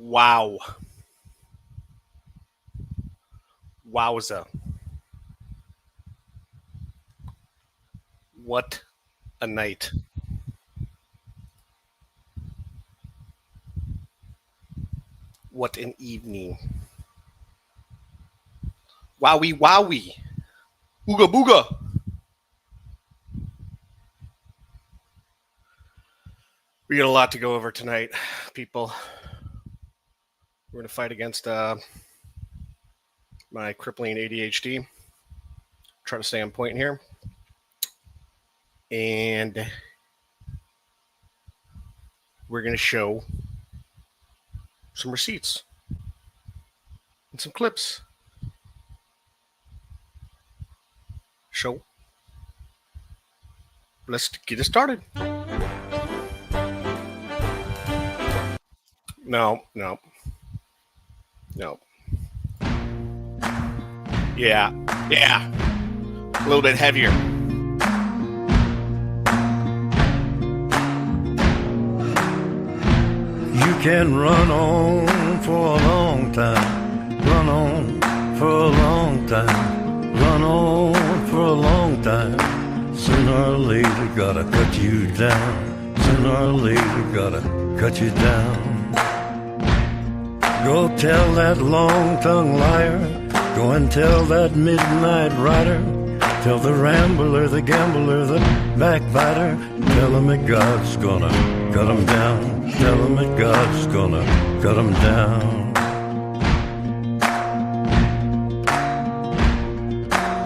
Wow. Wowza. What a night. What an evening. Wowie wowie. Ooga booga. We got a lot to go over tonight, people. We're going to fight against my crippling ADHD. Try to stay on point here. And we're going to show some receipts and some clips. So let's get it started. No. Yeah. A little bit heavier. You can run on for a long time. Run on for a long time. Run on for a long time. Sooner or later, gotta cut you down. Sooner or later, gotta cut you down. Go tell that long-tongued liar. Go and tell that midnight rider. Tell the rambler, the gambler, the backbiter. Tell him that God's gonna cut him down. Tell him that God's gonna cut him down.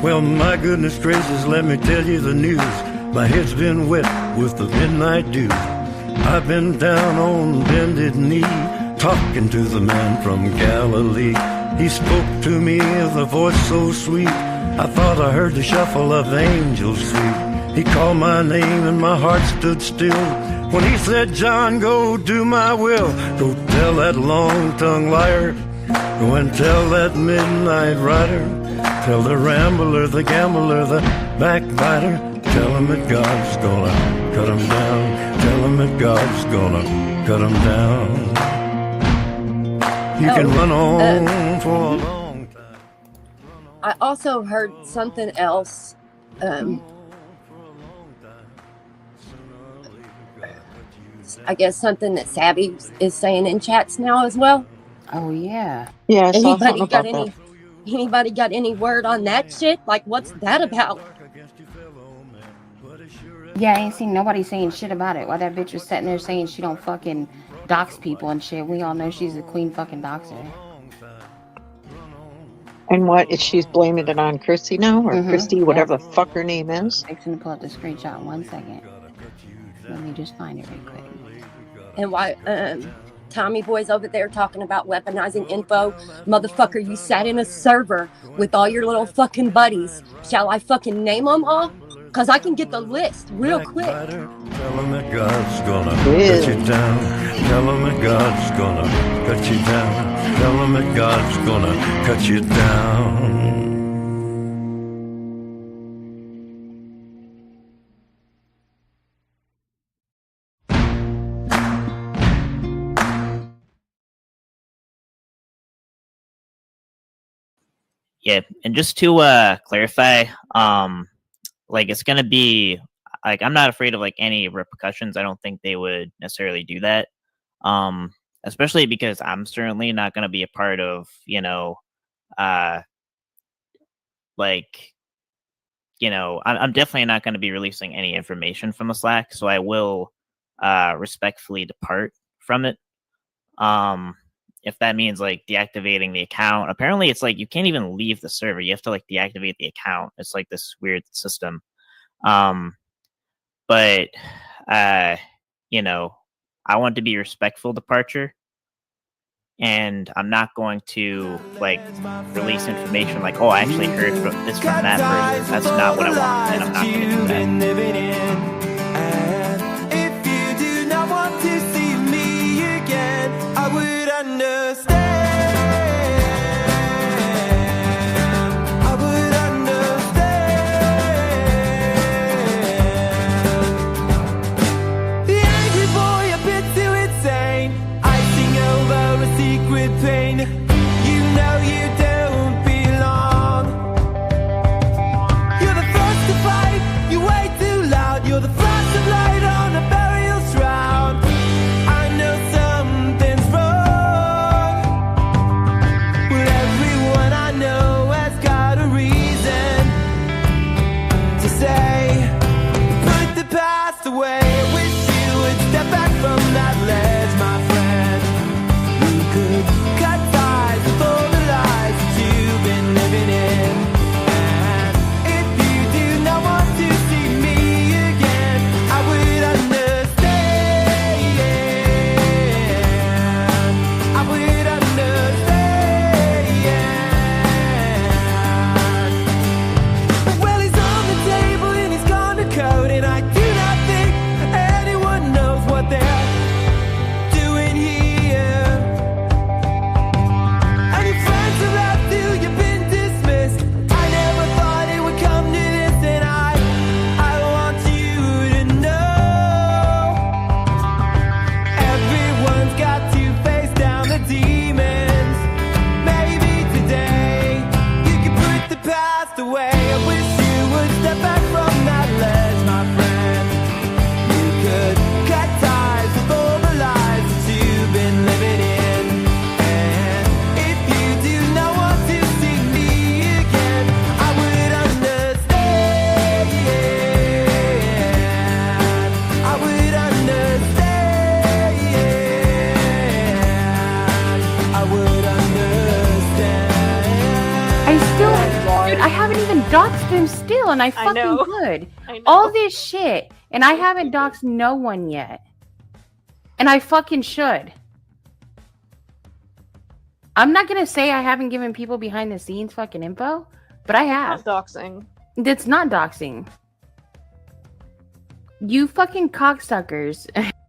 Well, my goodness gracious, let me tell you the news. My head's been wet with the midnight dew. I've been down on bended knee, talking to the man from Galilee. He spoke to me with a voice so sweet, I thought I heard the shuffle of angels sweet. He called my name and my heart stood still when he said, John, go do my will. Go tell that long-tongued liar. Go and tell that midnight rider. Tell the rambler, the gambler, the backbiter. Tell him that God's gonna cut him down. Tell him that God's gonna cut him down. You can run on for a long time. I also heard something else. I guess something that Savvy is saying in chats now as well. Oh yeah. Yeah. Anybody got any word on that shit? Like, what's that about? Yeah, I ain't seen nobody saying shit about it. Why that bitch was sitting there saying she don't fucking dox people and shit. We all know she's a queen fucking doxer. And what is she's blaming it on Chrissy now, or Christy, whatever the fuck her name is? I'm gonna pull up the screenshot in 1 second. Let me just find it real quick. And why Tommy Boy's over there talking about weaponizing info. Motherfucker, you sat in a server with all your little fucking buddies. Shall I fucking name them all? Because I can get the list real quick. Tell him that God's gonna cut you down. Tell him that God's gonna cut you down. Tell him that God's gonna cut you down. Yeah, and just to clarify, like it's gonna be like I'm not afraid of like any repercussions. I don't think they would necessarily do that, especially because I'm certainly not gonna be a part of I'm definitely not going to be releasing any information from the Slack, so I will respectfully depart from it. If that means like deactivating the account, apparently it's like you can't even leave the server. You have to like deactivate the account. It's like this weird system. But I want to be respectful departure, and I'm not going to like release information like, oh, I actually heard from that person. That's not what I want, and I'm not going to do that. If you do not want to see me again, I would understand. I would understand. The angry boy, a bit too insane. I sing over a secret. him still, and I fucking know. could. I know. All this shit, and I haven't doxed no one yet. And I fucking should. I'm not gonna say I haven't given people behind the scenes fucking info, but I have. Not doxing. That's not doxing. You fucking cocksuckers.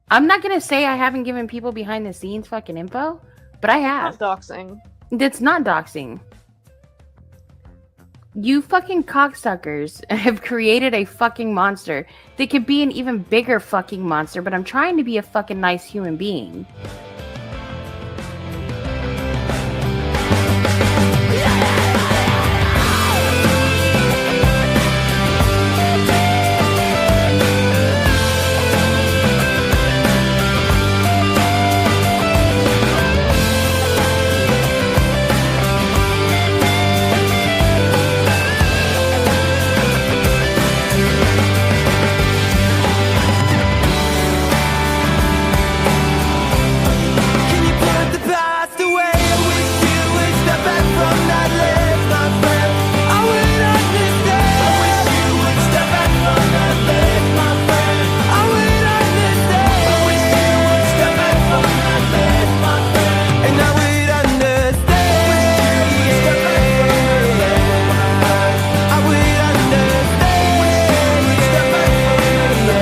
I'm not gonna say I haven't given people behind the scenes fucking info, but I have. Not doxing. That's not doxing. You fucking cocksuckers have created a fucking monster that could be an even bigger fucking monster, but I'm trying to be a fucking nice human being. Can you put the past away? I wish you would step back from that ledge, my friend. I would understand. I wish you would step back from that ledge, my friend. I would understand. I wish you would step back from that ledge, my friend. And I would understand. I would understand. Step back from that ledge, my friend.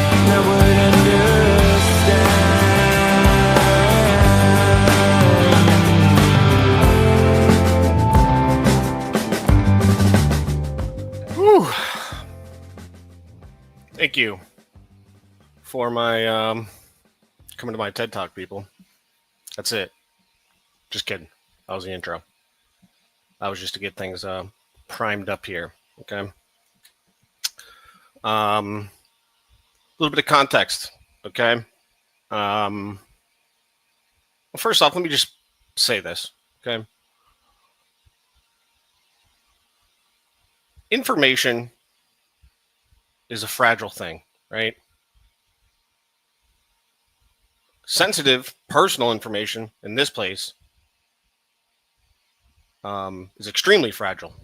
And I would understand. Whew. Thank you for my coming to my TED Talk, people. That's it. Just kidding. That was the intro. That was just to get things primed up here. Okay. A little bit of context. Okay. Well, first off, let me just say this. Okay. Information is a fragile thing, right? Sensitive, personal information in this place is extremely fragile.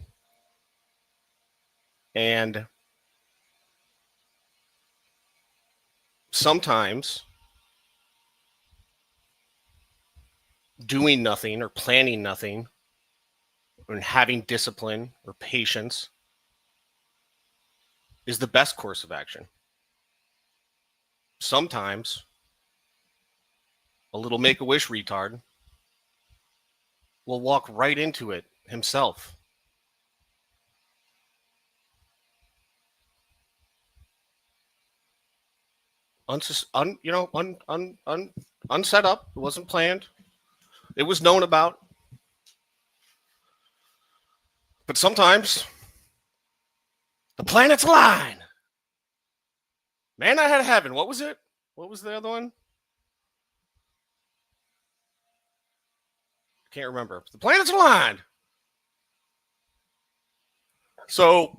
And sometimes doing nothing or planning nothing and having discipline or patience is the best course of action. Sometimes a little Make-A-Wish retard will walk right into it himself. Unset up. It wasn't planned. It was known about. But sometimes the planets align. Man, I had heaven. What was it? What was the other one? Can't remember. The planets aligned. So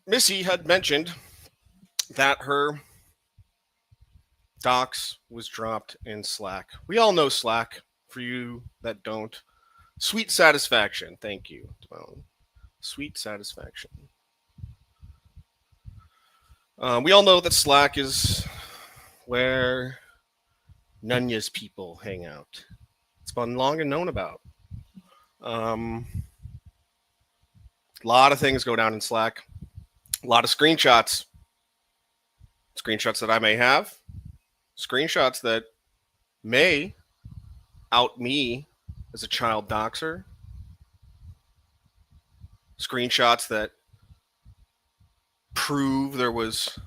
Missy had mentioned that her docs was dropped in Slack. We all know Slack. For you that don't, Sweet Satisfaction. Thank you, Timon. Sweet Satisfaction. We all know that Slack is where Nunya's people hang out. It's been long and known about. A lot of things go down in Slack. A lot of screenshots. Screenshots that I may have. Screenshots that may out me as a child doxer. Screenshots that prove there was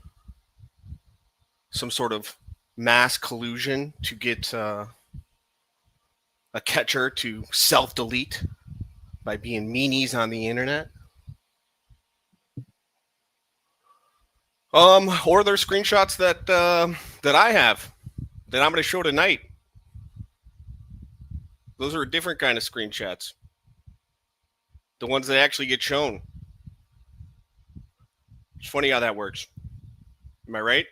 some sort of mass collusion to get a catcher to self-delete by being meanies on the internet. Or there's screenshots that that I have that I'm going to show tonight. Those are a different kind of screenshots. The ones that actually get shown. It's funny how that works. Am I right?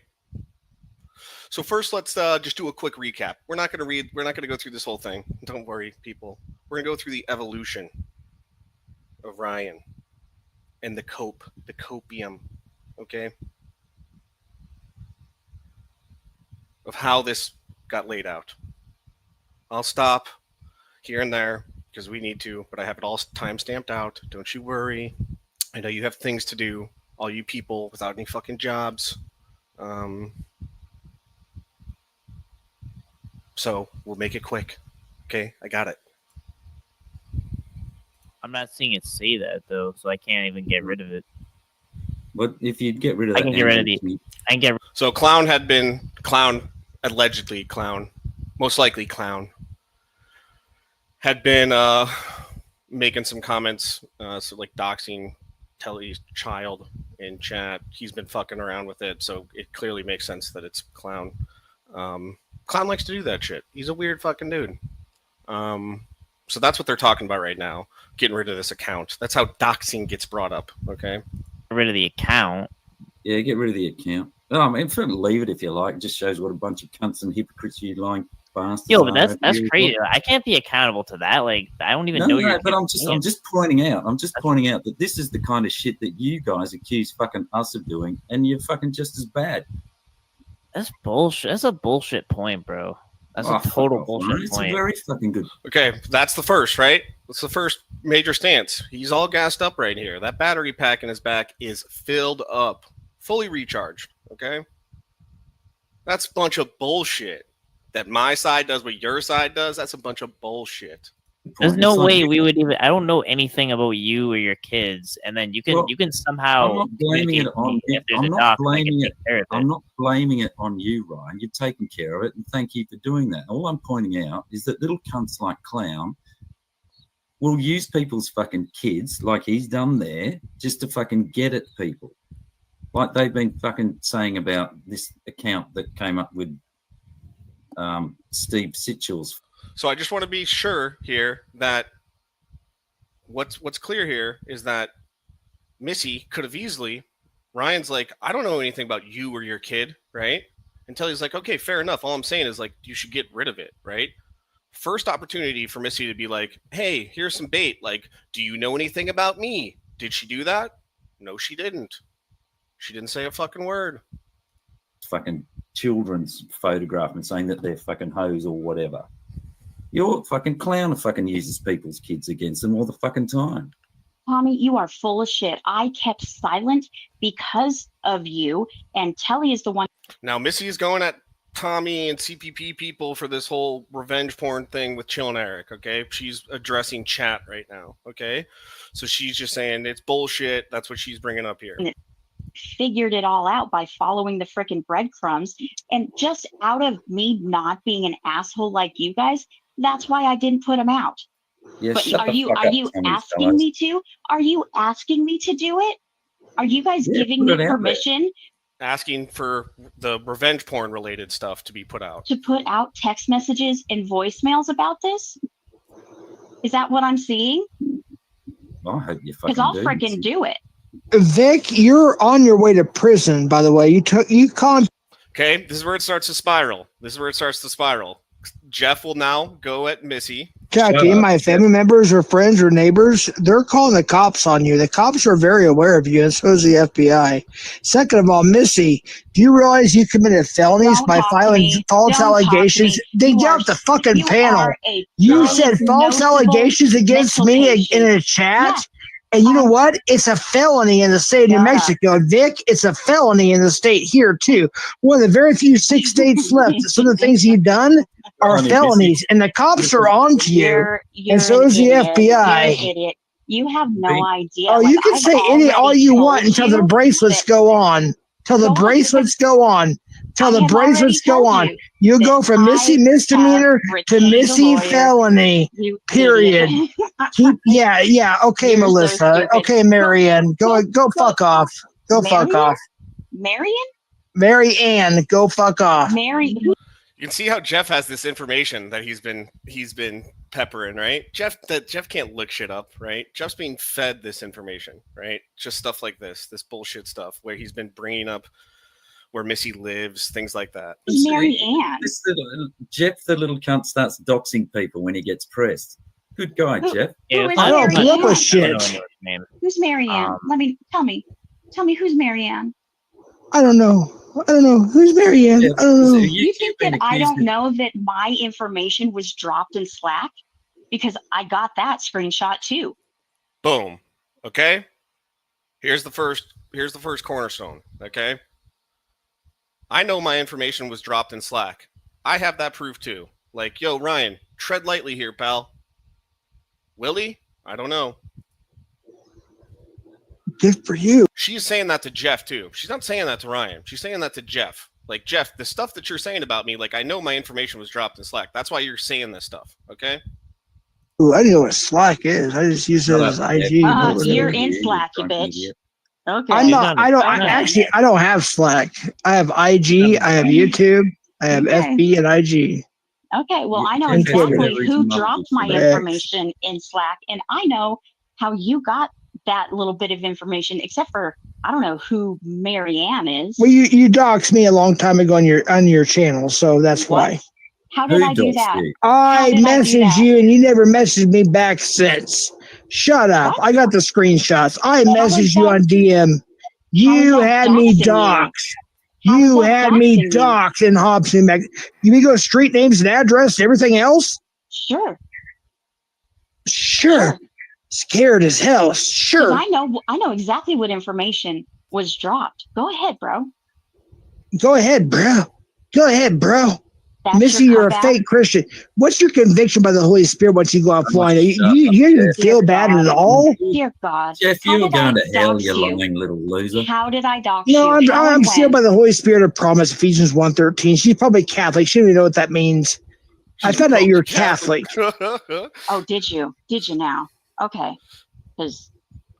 So first, let's just do a quick recap. We're not going to read. We're not going to go through this whole thing. Don't worry, people. We're going to go through the evolution of Ryan. and the copium, okay, of how this got laid out. I'll stop here and there because we need to, but I have it all time stamped out. Don't you worry. I know you have things to do, all you people without any fucking jobs. So we'll make it quick. Okay, I got it. I'm not seeing it say that though, so I can't even get rid of it. But if you'd get rid of I that, can get rid of the. I can get. So allegedly Clown, most likely Clown, had been making some comments, so like doxing Telly's child in chat. He's been fucking around with it, so it clearly makes sense that it's Clown. Clown likes to do that shit. He's a weird fucking dude. So that's what they're talking about right now. Getting rid of this account. That's how doxing gets brought up. Okay. Get rid of the account. Yeah, get rid of the account. No, I mean, leave it if you like. It just shows what a bunch of cunts and hypocrites you lying bastards. Yo, but are. that's crazy. I can't be accountable to that. Like, I don't even know you're. But I'm just pointing out. I'm just pointing out that this is the kind of shit that you guys accuse fucking us of doing, and you're fucking just as bad. That's bullshit. That's a bullshit point, bro. That's a total bullshit It's point. a very fucking good. Okay, that's the first, right? That's the first major stance. He's all gassed up right here. That battery pack in his back is filled up, fully recharged. Okay, that's a bunch of bullshit. That my side does what your side does. That's a bunch of bullshit. There's no way we would even. I don't know anything about you or your kids, and then you can somehow. I'm not blaming it on. I'm not blaming it on you, Ryan. You've taken care of it, and thank you for doing that. All I'm pointing out is that little cunts like Clown will use people's fucking kids, like he's done there, just to fucking get at people, like they've been fucking saying about this account that came up with Steve Sitchell's. So I just want to be sure here that what's clear here is that Missy could have easily. Ryan's like, I don't know anything about you or your kid, right? Until he's like, okay, fair enough. All I'm saying is like, you should get rid of it, right? First opportunity for Missy to be like, hey, here's some bait. Like, do you know anything about me? Did she do that? No, she didn't. She didn't say a fucking word. Fucking children's photograph and saying that they're fucking hoes or whatever. You're fucking Clown who fucking uses people's kids against them all the fucking time. Tommy, you are full of shit. I kept silent because of you, and Telly is the one. Now, Missy is going at Tommy and CPP people for this whole revenge porn thing with Chill and Eric, okay? She's addressing chat right now, okay? So she's just saying it's bullshit. That's what she's bringing up here. Figured it all out by following the frickin' breadcrumbs, and just out of me not being an asshole like you guys, that's why I didn't put him out. Yeah, but are you asking me to? Are you asking me to do it? Are you guys giving me permission? Asking for the revenge porn related stuff to be put out. To put out text messages and voicemails about this? Is that what I'm seeing? I hope you fucking Because I'll freaking do it. Vic, you're on your way to prison, by the way. Okay, this is where it starts to spiral. Jeff will now go at Missy. Jackie, my family members or friends or neighbors, they're calling the cops on you. The cops are very aware of you, and so is the FBI. Second of all, Missy, do you realize you committed felonies by filing false allegations? They get off the fucking panel. You said false allegations against me in a chat? Yeah. And you know what? It's a felony in the state of New Mexico. Vic, it's a felony in the state here, too. One of the very few 6 states left. Some of the things you've done are felonies, and the cops are on to you, and so is the FBI. You're an idiot. You have no idea. Oh, you can say all you want until the bracelets go on. Till the bracelets go on. You go from Missy misdemeanor to Missy felony. Period. Okay, Melissa. Okay, Marianne. Go fuck off. Fuck off. Marianne, go fuck off. You can see how Jeff has this information that he's been peppering, right? Jeff can't look shit up, right? Jeff's being fed this information, right? Just stuff like this bullshit stuff where he's been bringing up where Missy lives, things like that. Marianne. Jeff, the little cunt, starts doxing people when he gets pressed. Good guy, Jeff. Who is I don't put up with Marianne? shit. Who's Marianne? Tell me who's Marianne. I don't know. Who's Marianne? I don't know. You think that I don't know that my information was dropped in Slack? Because I got that screenshot too. Boom. Okay. Here's the first cornerstone. Okay. I know my information was dropped in Slack. I have that proof too. Like, yo, Ryan, tread lightly here, pal. Will he? I don't know. Good for you. She's saying that to Jeff too. She's not saying that to Ryan. She's saying that to Jeff. Like, Jeff, the stuff that you're saying about me, like, I know my information was dropped in Slack. That's why you're saying this stuff. Okay. Ooh, I didn't know what Slack is. I just use it as IG. You're in Slack, you bitch. Okay. I'm not. I don't. I don't have Slack. I have IG. I have YouTube. I have FB and IG. Okay, well, I know And Twitter. exactly who dropped my information in Slack, and I know how you got that little bit of information, except for I don't know who Marianne is. Well, you doxed me a long time ago on your channel, so that's why. How did I do that? I messaged you and you never messaged me back since. Shut up. I got the screenshots. I messaged you on DM. You had me doxed. You had me doxed and Hobson back. You mean go street names and address and everything else? Sure. Scared as hell. Sure. I know exactly what information was dropped. Go ahead, bro. Go ahead, bro. That's Missy, your you're a comeback? fake Christian. What's your conviction by the Holy Spirit once you go offline? You didn't feel bad at all? Dear God. Jeff, How you're did I going to hell, dox you you? lying little loser. How did I dox No, you? How I'm and sealed when? by the Holy Spirit of promise, Ephesians 1:13. She's probably Catholic. She doesn't even know what that means. I found out you're Catholic. Oh, did you? Did you now? Okay. Because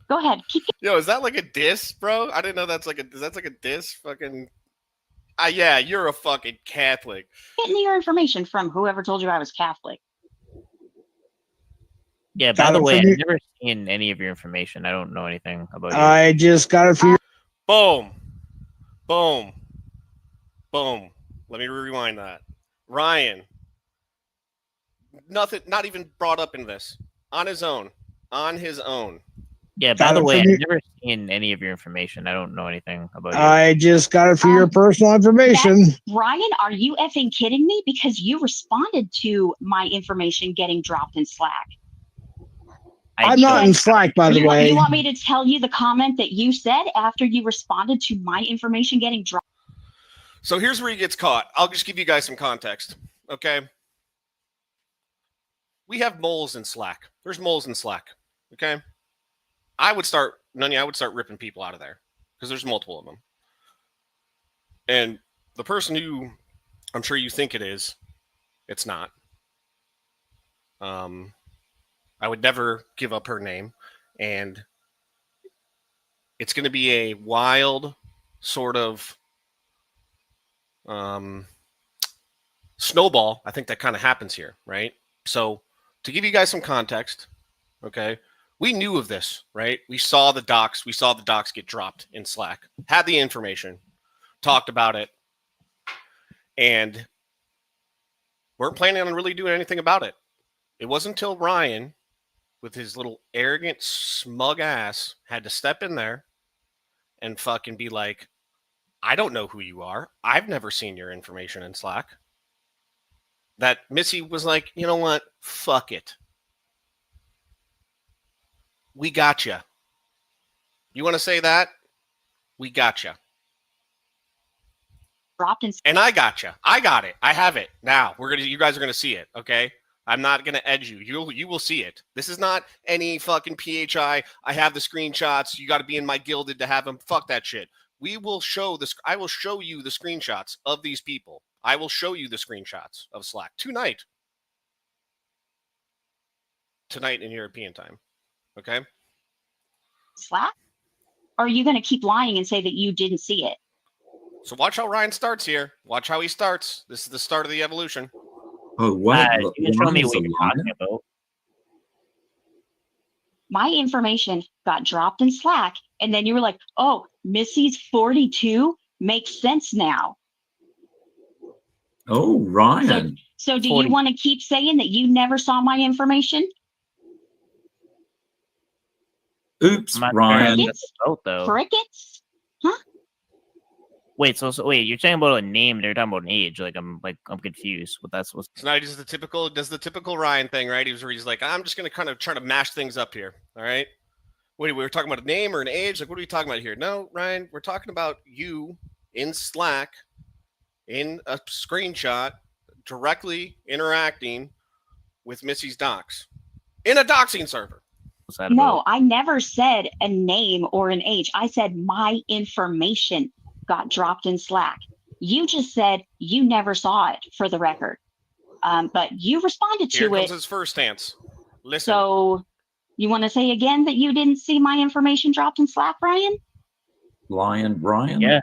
go ahead. Keep Yo, is that like a diss, bro? I didn't know that's like a diss. Fucking. Yeah, you're a fucking Catholic. getting your information from whoever told you I was Catholic. Yeah, by the way, I've never seen any of your information. I don't know anything about you. I just got it for you. Boom. Boom. Boom. Let me rewind that. Ryan. Nothing, not even brought up in this. On his own. On his own. Yeah, by the way, I've never seen any of your information. I don't know anything about you. I just got it for your personal information. Ryan, are you effing kidding me? Because you responded to my information getting dropped in Slack. I'm not in Slack, by the way. You want me to tell you the comment that you said after you responded to my information getting dropped? So here's where he gets caught. I'll just give you guys some context. Okay. We have moles in Slack. There's moles in Slack. Okay. I would start ripping people out of there because there's multiple of them. And the person who I'm sure you think it is, it's not. I would never give up her name. And it's going to be a wild sort of snowball. I think that kind of happens here, right? So to give you guys some context, okay, we knew of this, right? We saw the docs. We saw the docs get dropped in Slack, had the information, talked about it, and weren't planning on really doing anything about it. It wasn't until Ryan, with his little arrogant, smug ass, had to step in there and fucking be like, I don't know who you are. I've never seen your information in Slack. That Missy was like, you know what? Fuck it. We got you. You want to say that? We got you. Dropped in. And I got you. I got it. I have it now. You guys are gonna see it. Okay. I'm not gonna edge you. You will see it. This is not any fucking PHI. I have the screenshots. You got to be in my Gilded to have them. Fuck that shit. We will show this. I will show you the screenshots of these people. I will show you the screenshots of Slack tonight. Tonight in European time. Okay. Slack? Or are you going to keep lying and say that you didn't see it? So watch how Ryan starts here. Watch how he starts. This is the start of the evolution. Oh, what? You can show me what you're talking about. My information got dropped in Slack, and then you were like, oh, Missy's 42 makes sense now. Oh, Ryan. So do you want to keep saying that you never saw my information? Oops, I'm not Ryan. sure that's a vote, though. Crickets? Huh? Wait, so wait, you're talking about a name, they're talking about an age. I'm confused. What that's supposed So now he does the typical Ryan thing, right? He's like, I'm just gonna kind of try to mash things up here. All right. Wait, we were talking about a name or an age? Like, what are we talking about here? No, Ryan, we're talking about you in Slack in a screenshot directly interacting with Missy's docs in a doxing server. what's that No, about? I never said a name or an age. I said my information got dropped in Slack. You just said you never saw it, for the record. But you responded Here to comes it. his first stance. Listen. So you want to say again that you didn't see my information dropped in Slack, Brian? Ryan? Yeah.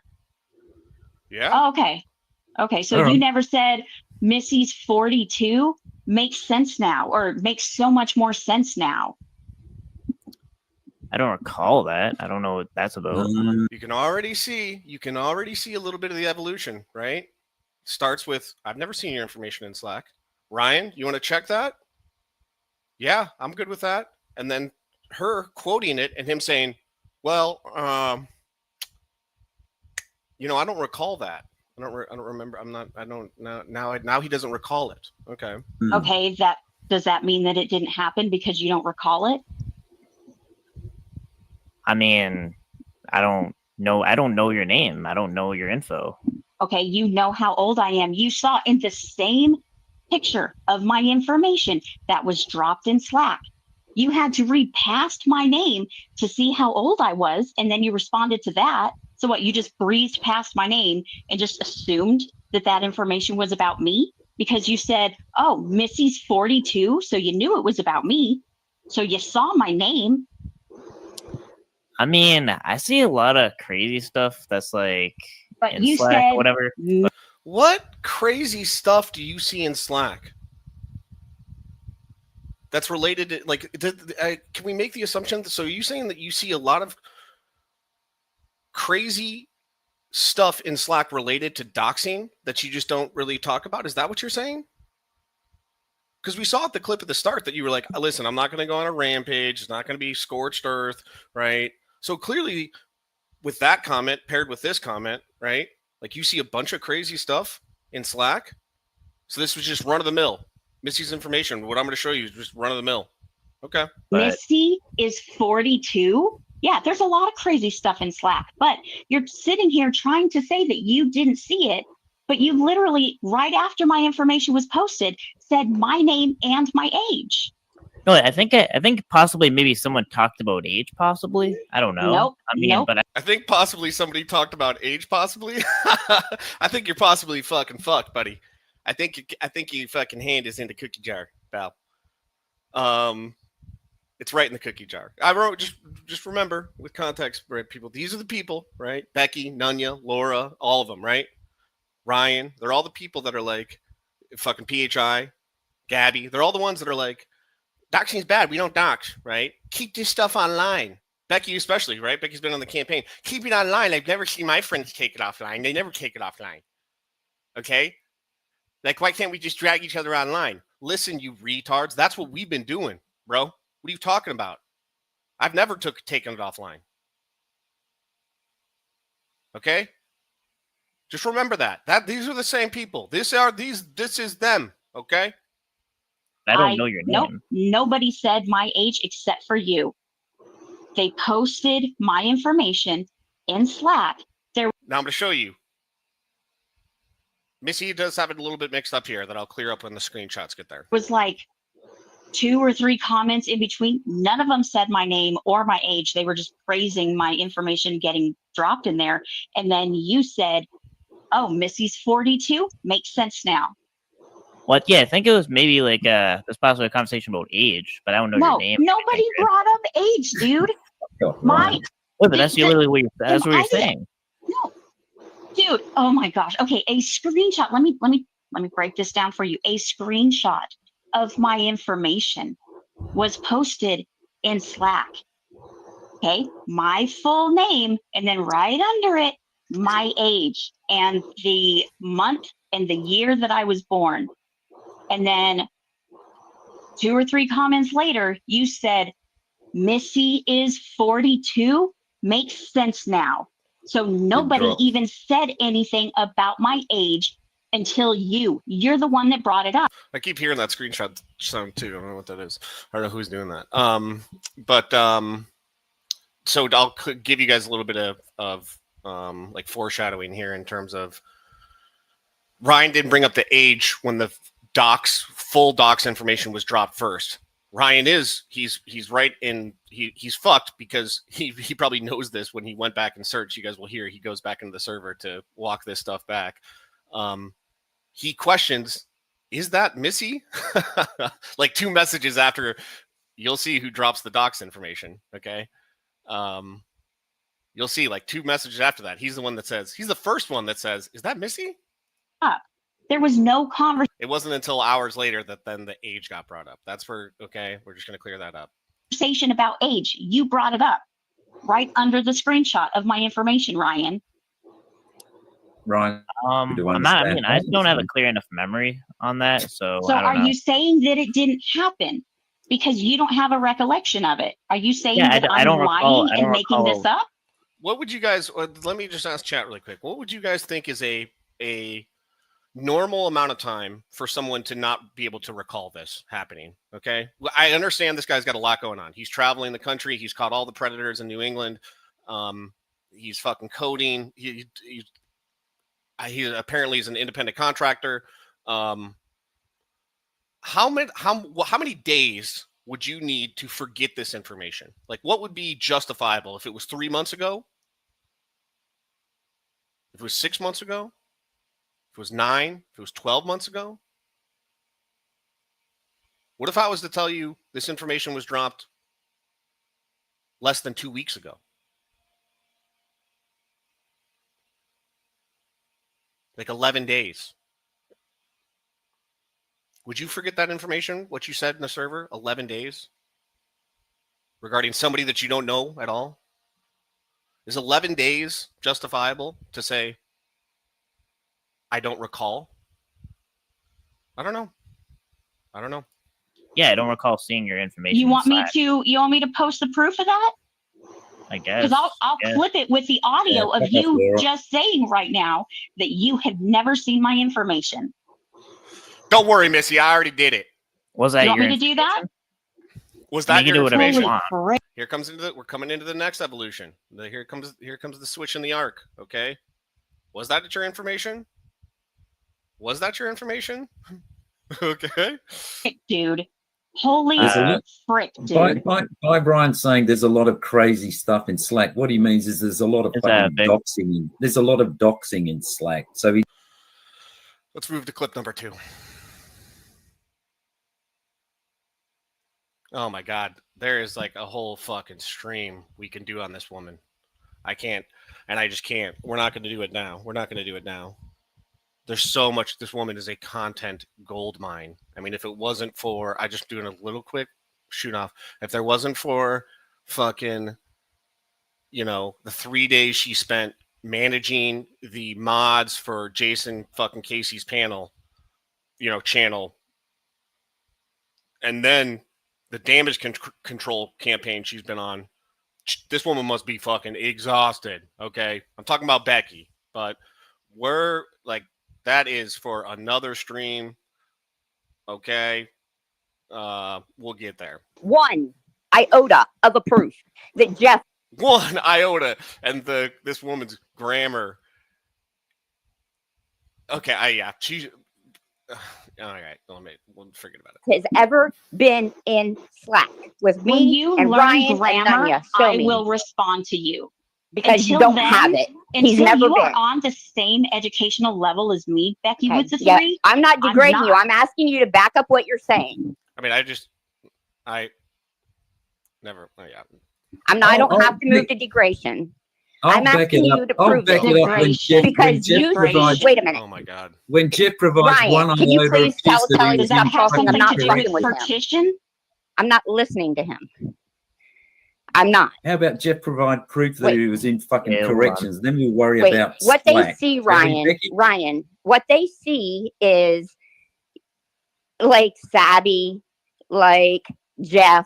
Yeah. Oh, okay. Okay. So All you right. never said Missy's 42 makes sense now, or makes so much more sense now. I don't recall that. I don't know what that's about. You can already see a little bit of the evolution, right? Starts with, I've never seen your information in Slack. Ryan, you want to check that? Yeah, I'm good with that. And then her quoting it and him saying, well, I don't recall that. I don't remember. Now he doesn't recall it. Okay. Okay. Does that mean that it didn't happen because you don't recall it? I mean, I don't know your name. I don't know your info. Okay, you know how old I am. You saw in the same picture of my information that was dropped in Slack. You had to read past my name to see how old I was, and then you responded to that. So what, you just breezed past my name and just assumed that information was about me? Because you said, oh, Missy's 42, so you knew it was about me. So you saw my name. I mean, I see a lot of crazy stuff that's like But in you Slack, said whatever. What crazy stuff do you see in Slack that's related to, like, can we make the assumption so are you saying that you see a lot of crazy stuff in Slack related to doxing that you just don't really talk about? Is that what you're saying? Because we saw at the clip at the start that you were like, listen, I'm not going to go on a rampage. It's not going to be scorched earth, right? So clearly with that comment paired with this comment, right? Like you see a bunch of crazy stuff in Slack. So this was just run of the mill. Missy's information. What I'm going to show you is just run of the mill. Okay. Missy is 42. Yeah, there's a lot of crazy stuff in Slack, but you're sitting here trying to say that you didn't see it, but you literally, right after my information was posted, said my name and my age. No, I think possibly maybe someone talked about age. Possibly, I don't know. Nope. I mean, Nope. but I think possibly somebody talked about age. Possibly. I think you're possibly fucking fucked, buddy. I think your fucking hand is in the cookie jar, pal. It's right in the cookie jar. I wrote just remember with context, right, people. These are the people, right? Becky, Nunya, Laura, all of them, right? Ryan, they're all the people that are like fucking PHI, Gabby. They're all the ones that are like, doxing's bad. We don't dox, right? Keep this stuff online. Becky, especially, right? Becky's been on the campaign. Keep it online. I've never seen my friends take it offline. They never take it offline. Okay? Like, why can't we just drag each other online? Listen, you retards. That's what we've been doing, bro. What are you talking about? I've never taken it offline. Okay? Just remember that. These are the same people. This is them. Okay? I don't know your name. Nope. Nobody said my age except for you. They posted my information in Slack. Now I'm going to show you. Missy does have it a little bit mixed up here that I'll clear up when the screenshots get there. Was like 2 or 3 comments in between. None of them said my name or my age. They were just praising my information getting dropped in there. And then you said, oh, Missy's 42? Makes sense now. What? Yeah, I think it was maybe like there's possibly a conversation about age, but I don't know your name. Nobody brought up age, dude. Wait, but that's literally what you're saying. No, dude. Oh my gosh. Okay, a screenshot. Let me break this down for you. A screenshot of my information was posted in Slack. Okay, my full name, and then right under it, my age and the month and the year that I was born. And then 2 or 3 comments later, you said, Missy is 42 makes sense now. So nobody drop. even said anything about my age until you're the one that brought it up. I keep hearing that screenshot sound too. I don't know what that is. I don't know who's doing that. So I'll give you guys a little bit of like foreshadowing here in terms of Ryan didn't bring up the age when the full docs information was dropped first. Ryan he's right in he's fucked because he probably knows this when he went back and searched. You guys will hear he goes back into the server to walk this stuff back. He questions, is that Missy? Like 2 messages after, you'll see who drops the docs information. Okay. You'll see like 2 messages after that. He's the first one that says, is that Missy? There was no conversation. It wasn't until hours later that then the age got brought up. Okay. We're just going to clear that up. Conversation about age. You brought it up right under the screenshot of my information, Ryan. Ryan, I don't have a clear enough memory on that. So I don't are know. you saying that it didn't happen because you don't have a recollection of it? Are you saying that I'm lying and making this up? What would you guys, let me just ask chat really quick. What would you guys think is a normal amount of time for someone to not be able to recall this happening? Okay. I understand this guy's got a lot going on. He's traveling the country. He's caught all the predators in New England. He's fucking coding. He apparently is an independent contractor. How many days would you need to forget this information? Like, what would be justifiable if it was 3 months ago? If it was 6 months ago? If it was 9? If it was 12 months ago? What if I was to tell you this information was dropped less than 2 weeks ago? Like 11 days. Would you forget that information, what you said in the server, 11 days? Regarding somebody that you don't know at all? Is 11 days justifiable to say, I don't recall? I don't know. Yeah, I don't recall seeing your information. You want me to post the proof of that? I guess. Because I'll clip it with the audio of you just saying right now that you have never seen my information. Don't worry, Missy. I already did it. Was that you want me to do that? Was that your do whatever you information? want. Here comes we're coming into the next evolution. Here comes the switch in the arc. Okay. Was that your information? Okay. Dude. Holy frick, dude. By Brian saying there's a lot of crazy stuff in Slack, what he means is there's a lot of fucking doxing. There's a lot of doxing in Slack. So let's move to clip number 2. Oh my God. There is like a whole fucking stream we can do on this woman. I can't, and I just can't. We're not going to do it now. There's so much. This woman is a content gold mine. I mean, if it wasn't for, I just doing a little quick shoot off. If there wasn't for fucking, the 3 days she spent managing the mods for Jason fucking Casey's channel, and then the damage control campaign she's been on, this woman must be fucking exhausted. Okay. I'm talking about Becky, but we're like, that is for another stream. Okay. We'll get there. 1 iota of a proof that Jeff. 1 iota. And this woman's grammar. Okay. She's all right. We'll forget about it. Has ever been in Slack with me when you and learn Ryan grammar, and Nunya. I will respond to you. Because until you don't then, have it. He's until never you been. are on the same educational level as me, Becky, Okay, with the yeah, 3. I'm not degrading you. I'm asking you to back up what you're saying. I mean, I never. Oh, yeah. I don't have to move to degradation. I'm asking you to prove back it up when Jeff, because you provides, wait a minute. Oh my God. When Jeff provides Ryan, 1 can you iota please of tell history, Telly to Does that stop have talking? I'm something not to do fucking with with him. partition? I'm not listening to him. I'm not. How about Jeff provide proof that he was in fucking Yeah, corrections? Then we'll worry Wait, about what they Slack. see, Really, Ryan, what they see is like Sabby, like Jeff,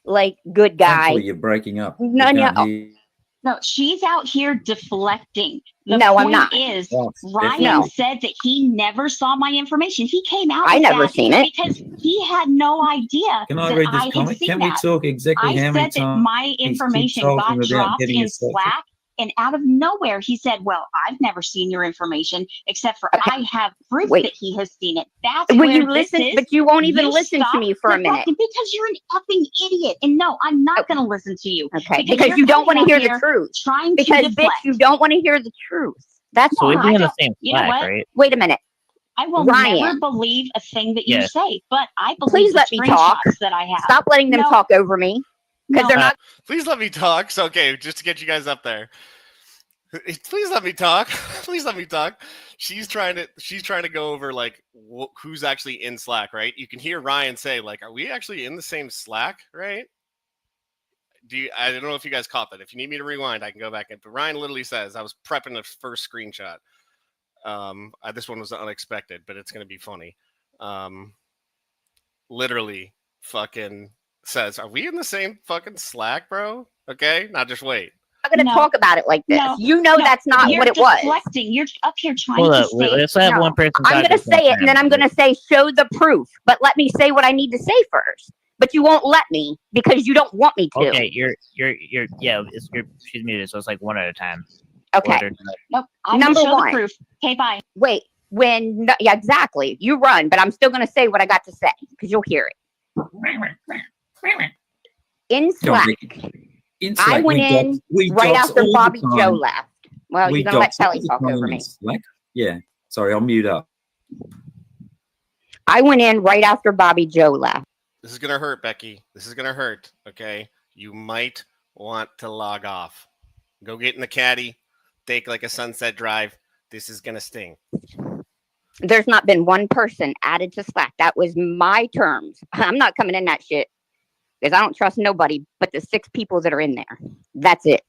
like good guy. Actually, you're breaking up. Nunya. No, she's out here deflecting. The No, point I'm not. is, Oh, Ryan no. said that he never saw my information. He came out I with never that seen it. because he had no idea Can I that read I this had comment? seen Can we that. talk exactly I how many said that times my he's information told got him without dropped getting in his section? Slack, and out of nowhere he said, well, I've never seen your information, except for I have proof that he has seen it. That's Will where you this listen? is. But you won't even You listen to stop me for a minute. deflecting because you're an effing idiot. And no, I'm not going to listen to you. Okay, because you don't want to hear the truth. Trying Because to bitch, deflect. you don't want to hear the truth. That's So we'd why. be I in the don't- same you know Slack, what? right? Wait a minute. I will Ryan. never believe a thing that you Yeah. say, but I believe Please the let me talk. screenshots that I have. Stop letting them No. talk over me. Because No. they're not. Please let me talk. So, okay, just to get you guys up there. Please let me talk. Please let me talk. She's trying to go over like who's actually in Slack, right? You can hear Ryan say like, "Are we actually in the same Slack?" Right? I don't know if you guys caught that. If you need me to rewind, I can go back in. But Ryan literally says, "I was prepping the first screenshot. This one was unexpected, but it's going to be funny." Literally, fucking says, "Are we in the same fucking Slack, bro?" Okay, now just wait. I'm going to talk about it like this. No. You know that's not You're what it was. deflecting. You're up here trying Hold to up. say. Let's have No, one person. I'm going to say it, and then I'm going to say, show the proof. But let me say what I need to say first. But you won't let me because you don't want me to. Okay, she's muted, so it's like one at a time. Okay. Nope. I'm Number gonna show one. the proof. Okay, bye. Wait. Yeah, exactly. You run, but I'm still going to say what I got to say because you'll hear it. In Slack. In I Slack, went in right after Bobby Joe left. Well, you're going to let Kelly talk over me. Slack? Yeah. Sorry, I'll mute up. I went in right after Bobby Joe left. This is going to hurt, Becky. This is going to hurt, okay? You might want to log off. Go get in the caddy. Take like a sunset drive. This is going to sting. There's not been one person added to Slack. That was my terms. I'm not coming in that shit because I don't trust nobody but the 6 people that are in there. That's it.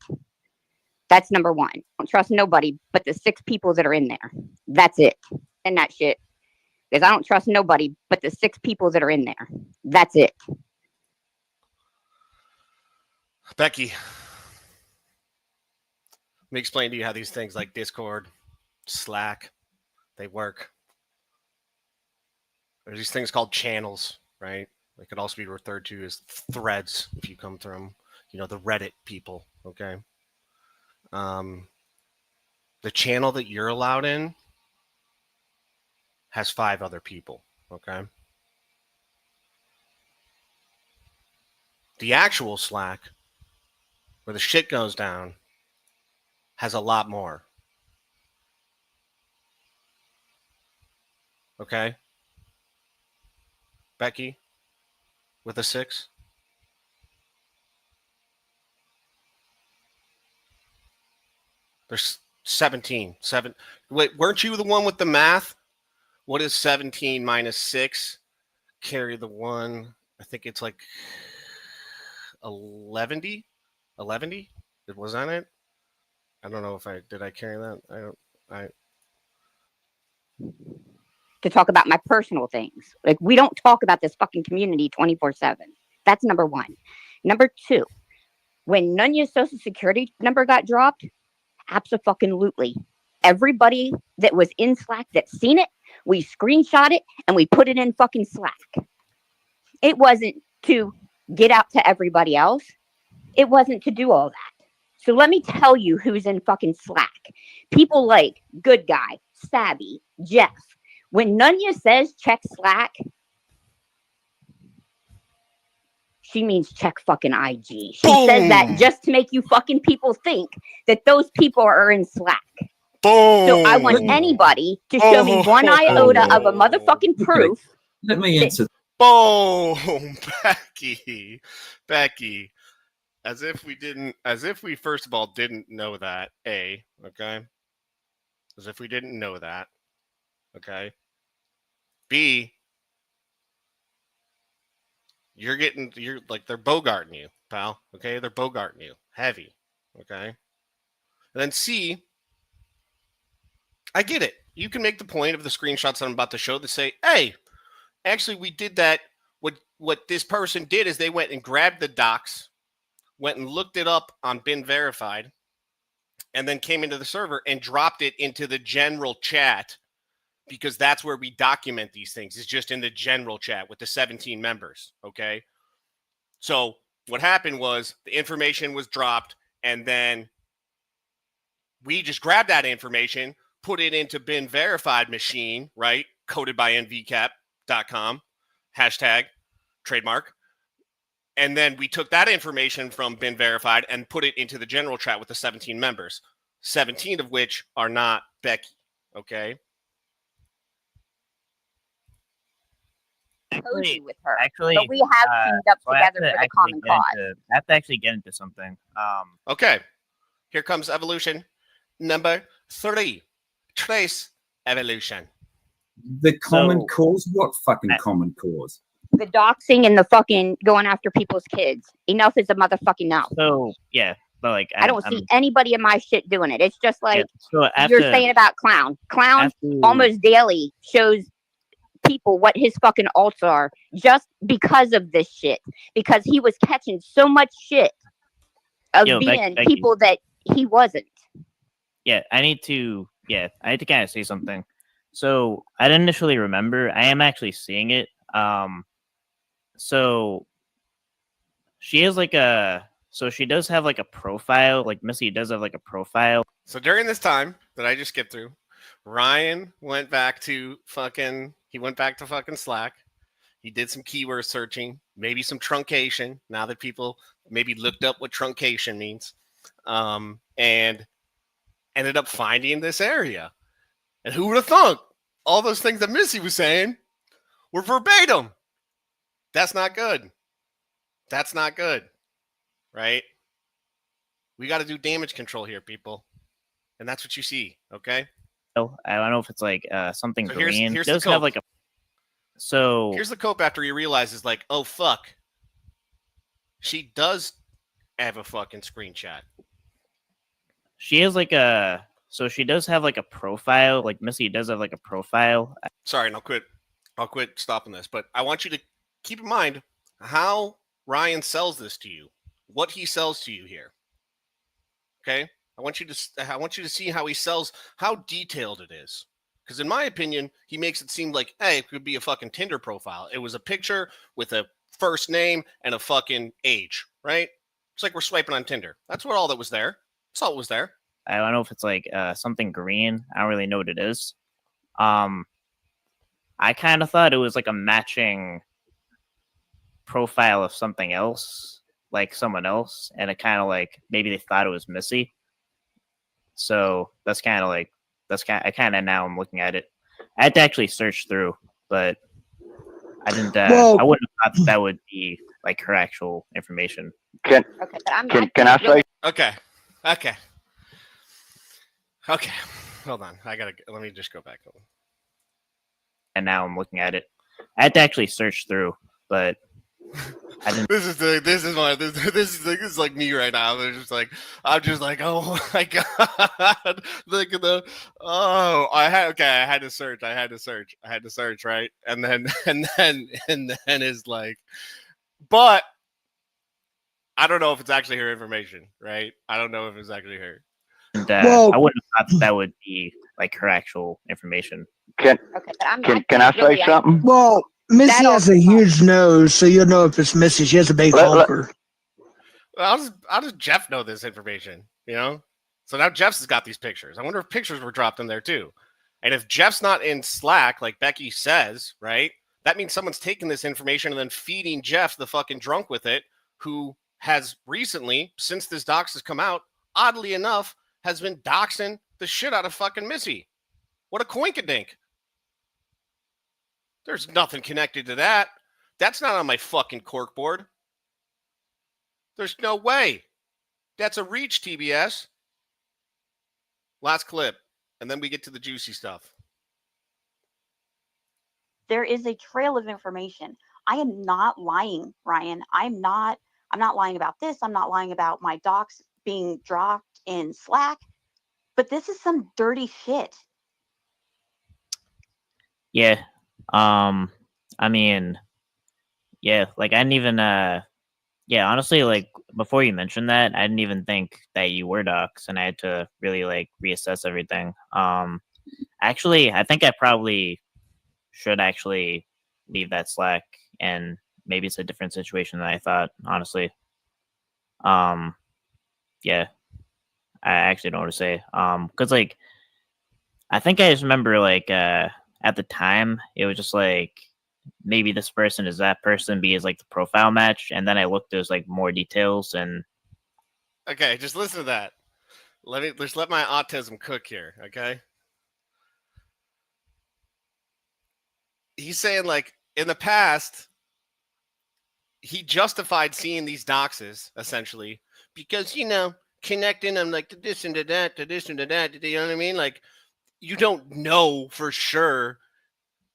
That's number one. I don't trust nobody but the 6 people that are in there. That's it. And that shit. Because I don't trust nobody but the 6 people that are in there. That's it. Becky, let me explain to you how these things like Discord, Slack, they work. There's these things called channels, right? They could also be referred to as threads if you come from, the Reddit people, okay? The channel that you're allowed in has 5 other people, okay? The actual Slack, where the shit goes down, has a lot more. Okay? Becky, with a 6? There's 17. Wait, weren't you the one with the math? What is 17 minus 6? Carry the 1. I think it's like 11? 11? Was that it? I don't know if did I carry that? To talk about my personal things. Like, we don't talk about this fucking community 24/7. That's number one. Number two, when Nunya's social security number got dropped, abso-fucking-lutely. Everybody that was in Slack that seen it, we screenshot it and we put it in fucking Slack. It wasn't to get out to everybody else. It wasn't to do all that. So let me tell you who's in fucking Slack. People like Good Guy, Savvy, Jeff. When Nunya says check Slack, she means check fucking IG. She says that just to make you fucking people think that those people are in Slack. Boom. So I want anybody to show me one iota of a motherfucking proof. Let me answer. Boom. Becky. As if we first of all didn't know that, okay? As if we didn't know that, okay? B, you're like, they're bogarting you, pal, okay? They're bogarting you, heavy, okay? And then C, I get it. You can make the point of the screenshots that I'm about to show to say, hey, actually, we did that. what this person did is they went and grabbed the docs, went and looked it up on Been Verified, and then came into the server and dropped it into the general chat, because that's where we document these things. It's just in the general chat with the 17 members, okay? So what happened was the information was dropped, and then we just grabbed that information, put it into Been Verified machine, right? Coded by nvcap.com, hashtag, trademark. And then we took that information from Been Verified and put it into the general chat with the 17 members, 17 of which are not Becky, okay? Cozy with her. Actually, but we have teamed up so I have together to for the actually common get cause. I have to actually get into something. Okay. Here comes evolution number 3. Trace evolution. The common So- cause? What fucking common cause? The doxing and the fucking going after people's kids. Enough is a motherfucking enough. So yeah, but like I don't see anybody in my shit doing it. It's just like so you're after- saying about Clown. Clown after- almost daily shows people what his fucking alts are just because of this shit. Because he was catching so much shit of Yo, being Becky. people that he wasn't. I need to kind of say something. So I didn't initially remember. I am actually seeing it. So she is like she does have like a profile. Like Missy does have like a profile. So during this time that I just skipped through, Ryan went back to fucking Slack. He did some keyword searching, maybe some truncation, now that people maybe looked up what truncation means, and ended up finding this area. And who would have thunk all those things that Missy was saying were verbatim? That's not good. That's not good, right? We got to do damage control here, people. And that's what you see, okay? I don't know if it's like something So green. here's It does the have cope. like a. So Here's the cope after he realizes, like, oh, fuck. She does have a fucking screenshot. she is like a. So she does have like a profile. Like Missy does have like a profile. Sorry, and I'll quit stopping this, but I want you to keep in mind how Ryan sells this to you, what he sells to you here. Okay? I want you to see how he sells, how detailed it is. Because in my opinion, he makes it seem like, hey, it could be a fucking Tinder profile. It was a picture with a first name and a fucking age, right? It's like we're swiping on Tinder. That's what all that was there. That's all that was there. I don't know if it's like something green. I don't really know what it is. I kind of thought it was like a matching profile of something else, like someone else, and it kind of like maybe they thought it was Missy. So that's kind of now I'm looking at it. I had to actually search through, but I didn't. I wouldn't have thought that would be like her actual information. Okay, but I'm Can I say? Okay. Hold on. Let me just go back. And now I'm looking at it. I had to actually search through, but I didn't. This is like me right now. I'm just like, oh my god, look at the, I had to search, right, and then is like, but I don't know if it's actually her information, right? I don't know if it's actually her. And, I wouldn't have thought that would be like her actual information. Can I say something? Well, Missy has a huge nose, so you'll know if it's Missy. She has a big honker. How does Jeff know this information? You know, so now Jeff's has got these pictures. I wonder if pictures were dropped in there too. And if Jeff's not in Slack, like Becky says, right? That means someone's taking this information and then feeding Jeff the fucking drunk with it, who has recently, since this dox has come out, oddly enough, has been doxing the shit out of fucking Missy. What a coinkadink. There's nothing connected to that. That's not on my fucking corkboard. There's no way. That's a reach, TBS. Last clip, and then we get to the juicy stuff. There is a trail of information. I am not lying, Ryan. I'm not lying about this. I'm not lying about my docs being dropped in Slack. But this is some dirty shit. Yeah. I mean, Yeah, like I didn't even yeah, honestly, like before you mentioned that, I didn't even think that you were docs, and I had to really like reassess everything. Actually, I think I probably should actually leave that Slack, and maybe it's a different situation than I thought, honestly. Yeah, I actually don't know what to say. Because like I think I just remember like at the time it was just like maybe this person is that person because like the profile match, and then I looked, there's like more details, and Okay, just listen to that. Let my autism cook here, okay? He's saying like in the past he justified seeing these doxes essentially because connecting them like to this and to that, to this and to that, you know what I mean? Like you don't know for sure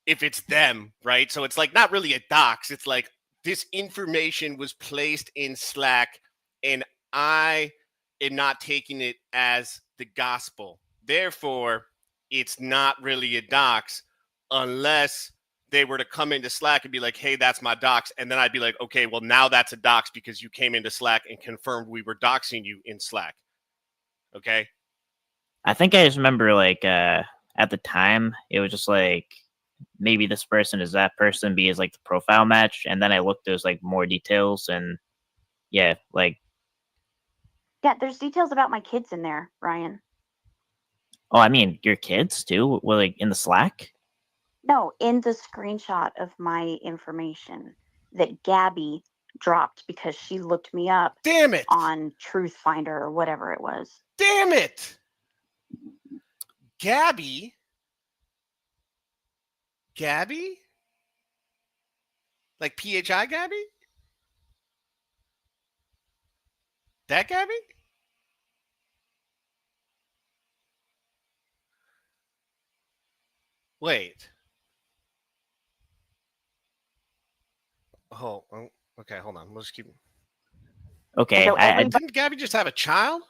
if it's them, right? So it's like not really a dox. It's like this information was placed in Slack and I am not taking it as the gospel. Therefore, it's not really a dox unless they were to come into Slack and be like, hey, that's my dox. And then I'd be like, okay, well, now that's a dox because you came into Slack and confirmed we were doxing you in Slack. Okay. I think I just remember like at the time it was just like maybe this person is that person because like the profile match, and then I looked, there's like more details, and yeah, like Yeah, there's details about my kids in there, Ryan. oh, I mean your kids too? Well, like in the Slack? No, in the screenshot of my information that Gabby dropped because she looked me up. Damn it! On Truth Finder or whatever it was. Damn it! Gabby? Like PHI Gabby? That Gabby? Wait. Oh, okay, hold on. Let's keep. Okay, So didn't Gabby just have a child?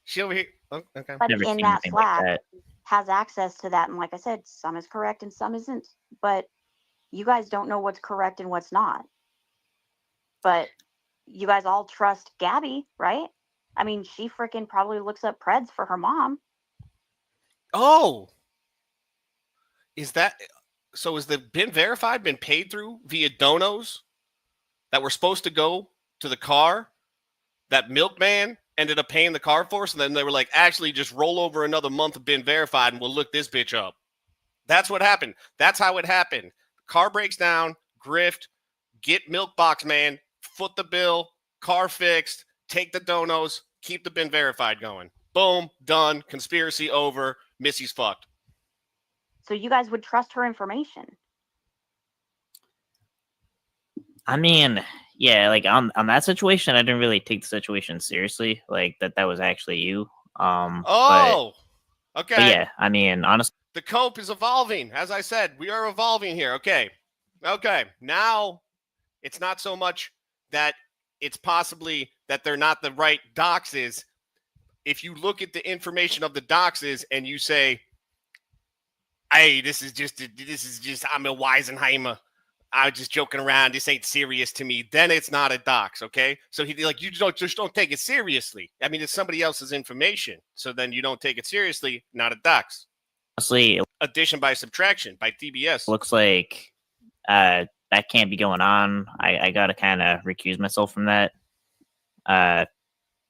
She over here. Oh, okay. But in that Slack has access to that, and like I said, some is correct and some isn't. But you guys don't know what's correct and what's not. But you guys all trust Gabby, right? I mean, she freaking probably looks up Preds for her mom. Oh, is that so? Is the been verified been paid through via donos that were supposed to go to the car that Milkman ended up paying the car for? So then they were like, actually, just roll over another month of been verified and we'll look this bitch up. That's what happened. That's how it happened. Car breaks down, grift, get Milkbox Man, foot the bill, car fixed, take the donos, keep the been verified going. Boom, done. Conspiracy over. Missy's fucked. So you guys would trust her information. I mean, yeah, like on that situation, I didn't really take the situation seriously. Like that was actually you. Okay. But yeah, I mean, honestly, the cope is evolving. As I said, we are evolving here. Okay. Now it's not so much that it's possibly that they're not the right doxes. If you look at the information of the doxes and you say, hey, this is just I'm a Weisenheimer. I'm just joking around. This ain't serious to me. Then it's not a dox, okay? So he like you don't take it seriously. I mean, it's somebody else's information. So then you don't take it seriously. Not a dox. Honestly, addition by subtraction by TBS. Looks like that can't be going on. I gotta kind of recuse myself from that.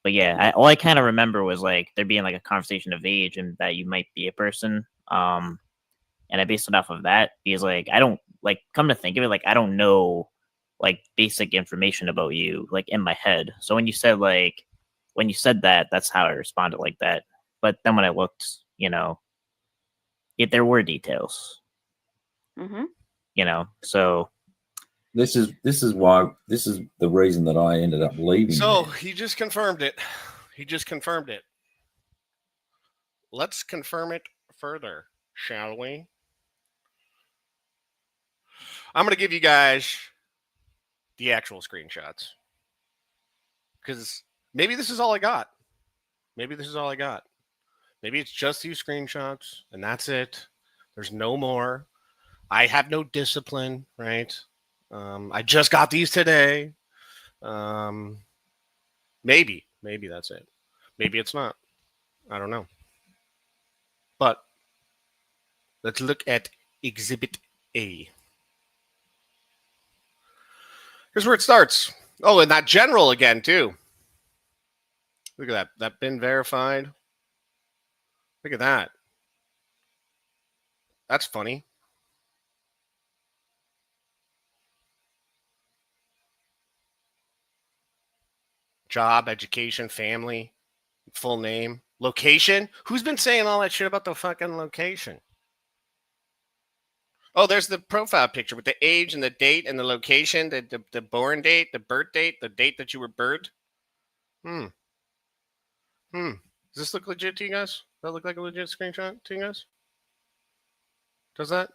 But yeah, all I kind of remember was like there being like a conversation of age and that you might be a person. And I based it off of that because like I don't like come to think of it, like I don't know like basic information about you like in my head. So when you said that, that's how I responded like that. But then when I looked, there were details. Mm-hmm. So this is the reason that I ended up leaving. So he just confirmed it. Let's confirm it further, shall we? I'm going to give you guys the actual screenshots because maybe this is all I got. Maybe it's just these screenshots and that's it. There's no more. I have no discipline, right? I just got these today. Maybe that's it. Maybe it's not. I don't know. But let's look at Exhibit A. Here's where it starts. Oh, and that general again, too. Look at that. That been verified. Look at that. That's funny. Job, education, family, full name, location. Who's been saying all that shit about the fucking location? Oh, there's the profile picture with the age and the date and the location, the born date, the birth date, the date that you were birthed. Does this look legit to you guys? Does that look like a legit screenshot to you guys? Does that? I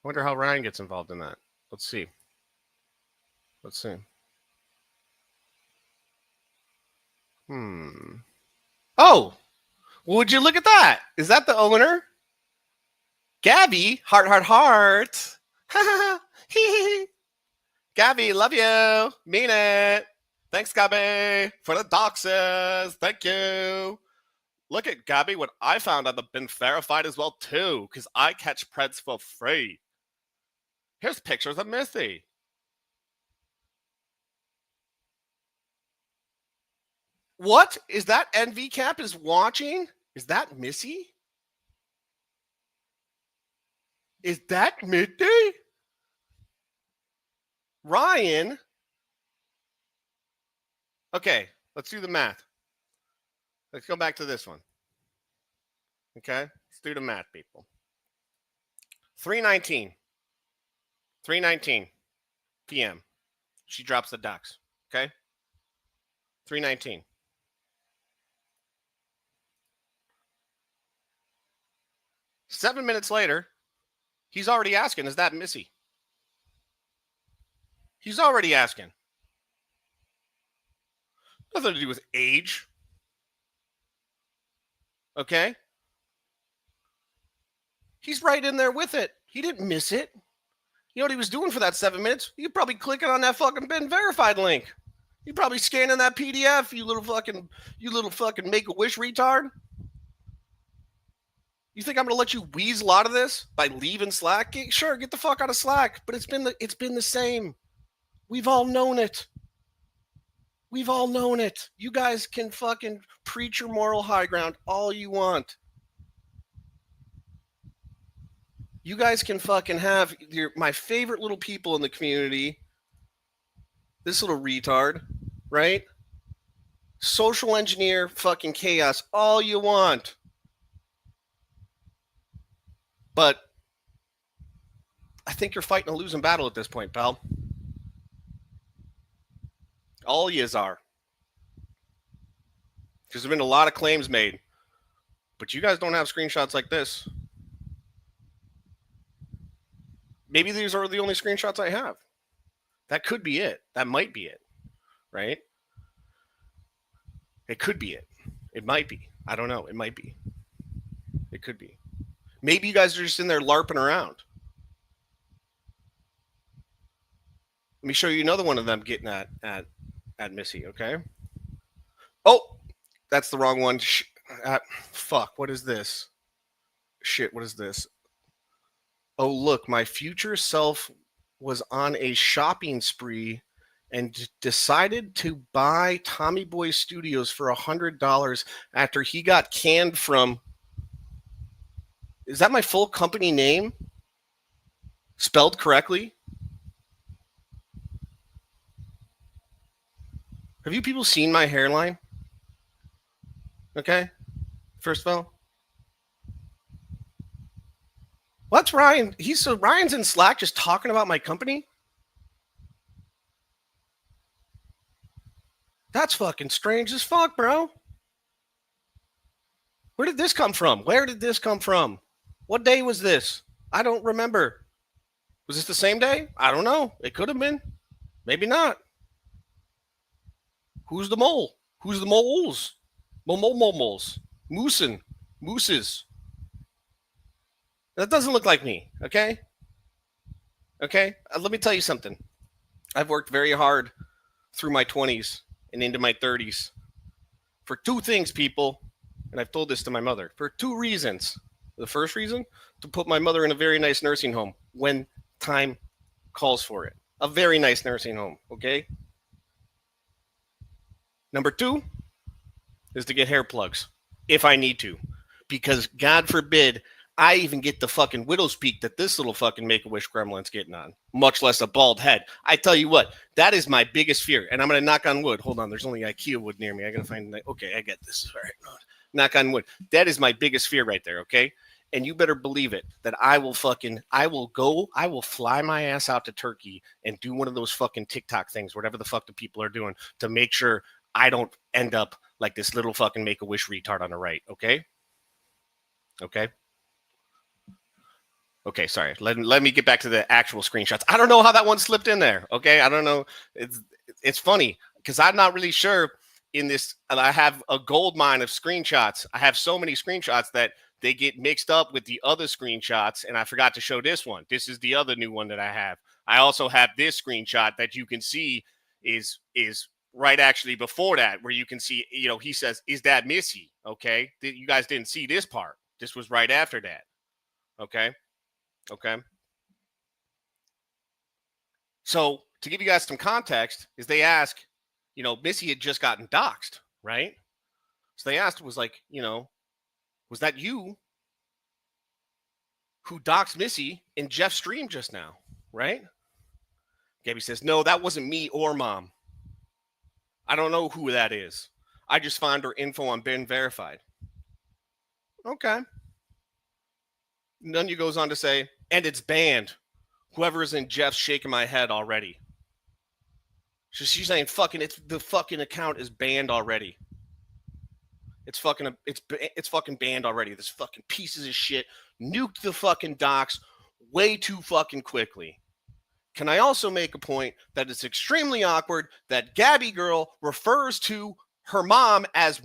wonder how Ryan gets involved in that. Let's see. Oh, would you look at that? Is that the owner? Gabby, heart. Gabby, love you. Mean it. Thanks, Gabby, for the doxes. Thank you. Look at Gabby, what I found on the been verified as well, too, because I catch Preds for free. Here's pictures of Missy. What is that? NV Cap is watching? Is that Missy? Is that Missy? Ryan? Okay, let's do the math. Let's go back to this one. Okay, let's do the math, people. 3:19 p.m. She drops the ducks. Okay, 3:19. 7 minutes later, he's already asking, is that Missy? He's already asking. Nothing to do with age. Okay? He's right in there with it. He didn't miss it. You know what he was doing for that 7 minutes? He probably clicking on that fucking been verified link. He probably scanning that PDF, you little fucking Make-A-Wish retard. You think I'm going to let you weasel out of this by leaving Slack? Sure, get the fuck out of Slack. But it's been the same. We've all known it. You guys can fucking preach your moral high ground all you want. You guys can fucking have my favorite little people in the community. This little retard, right? Social engineer fucking chaos all you want. But I think you're fighting a losing battle at this point, pal. All yous are. Because there's been a lot of claims made. But you guys don't have screenshots like this. Maybe these are the only screenshots I have. That could be it. That might be it. Right? It could be it. It might be. I don't know. It might be. It could be. Maybe you guys are just in there LARPing around. Let me show you another one of them getting at Missy, okay? Oh, that's the wrong one. Fuck, what is this? Shit, what is this? Oh, look, my future self was on a shopping spree and decided to buy Tommy Boy Studios for $100 after he got canned from... Is that my full company name? Spelled correctly? Have you people seen my hairline? Okay. First of all. What's Ryan? Ryan's in Slack just talking about my company? That's fucking strange as fuck, bro. Where did this come from? What day was this? I don't remember. Was this the same day? I don't know. It could have been. Maybe not. Who's the mole? Who's the moles? Moles. Mooses. That doesn't look like me, okay? Okay? Let me tell you something. I've worked very hard through my 20s and into my 30s for two things, people. And I've told this to my mother for two reasons. The first reason, to put my mother in a very nice nursing home when time calls for it. A very nice nursing home, okay? Number two is to get hair plugs if I need to. Because God forbid I even get the fucking widow's peak that this little fucking Make-A-Wish gremlin's getting on, much less a bald head. I tell you what, that is my biggest fear. And I'm going to knock on wood. Hold on, there's only IKEA wood near me. I got to find, okay, I get this. All right, knock on wood. That is my biggest fear right there, okay? And you better believe it, that I will fly my ass out to Turkey and do one of those fucking TikTok things, whatever the fuck the people are doing, to make sure I don't end up like this little fucking Make-A-Wish retard on the right, okay? Okay? Okay, sorry. Let me get back to the actual screenshots. I don't know how that one slipped in there, okay? I don't know. It's funny because I'm not really sure in this. I have a gold mine of screenshots. I have so many screenshots that they get mixed up with the other screenshots, and I forgot to show this one. This is the other new one that I have. I also have this screenshot that you can see is right actually before that, where you can see, he says, "Is that Missy?" Okay, you guys didn't see this part. This was right after that. Okay. So to give you guys some context, is they ask, Missy had just gotten doxxed, right? So they asked, was like, was that you who doxed Missy in Jeff's stream just now, right? Gabby says, no, that wasn't me or mom. I don't know who that is. I just found her info on Ben Verified. Okay. Nunya goes on to say, and it's banned. Whoever's in Jeff's shaking my head already. So she's saying, the fucking account is banned already. It's fucking banned already. This fucking pieces of shit nuked the fucking docs way too fucking quickly. Can I also make a point that it's extremely awkward that Gabby Girl refers to her mom as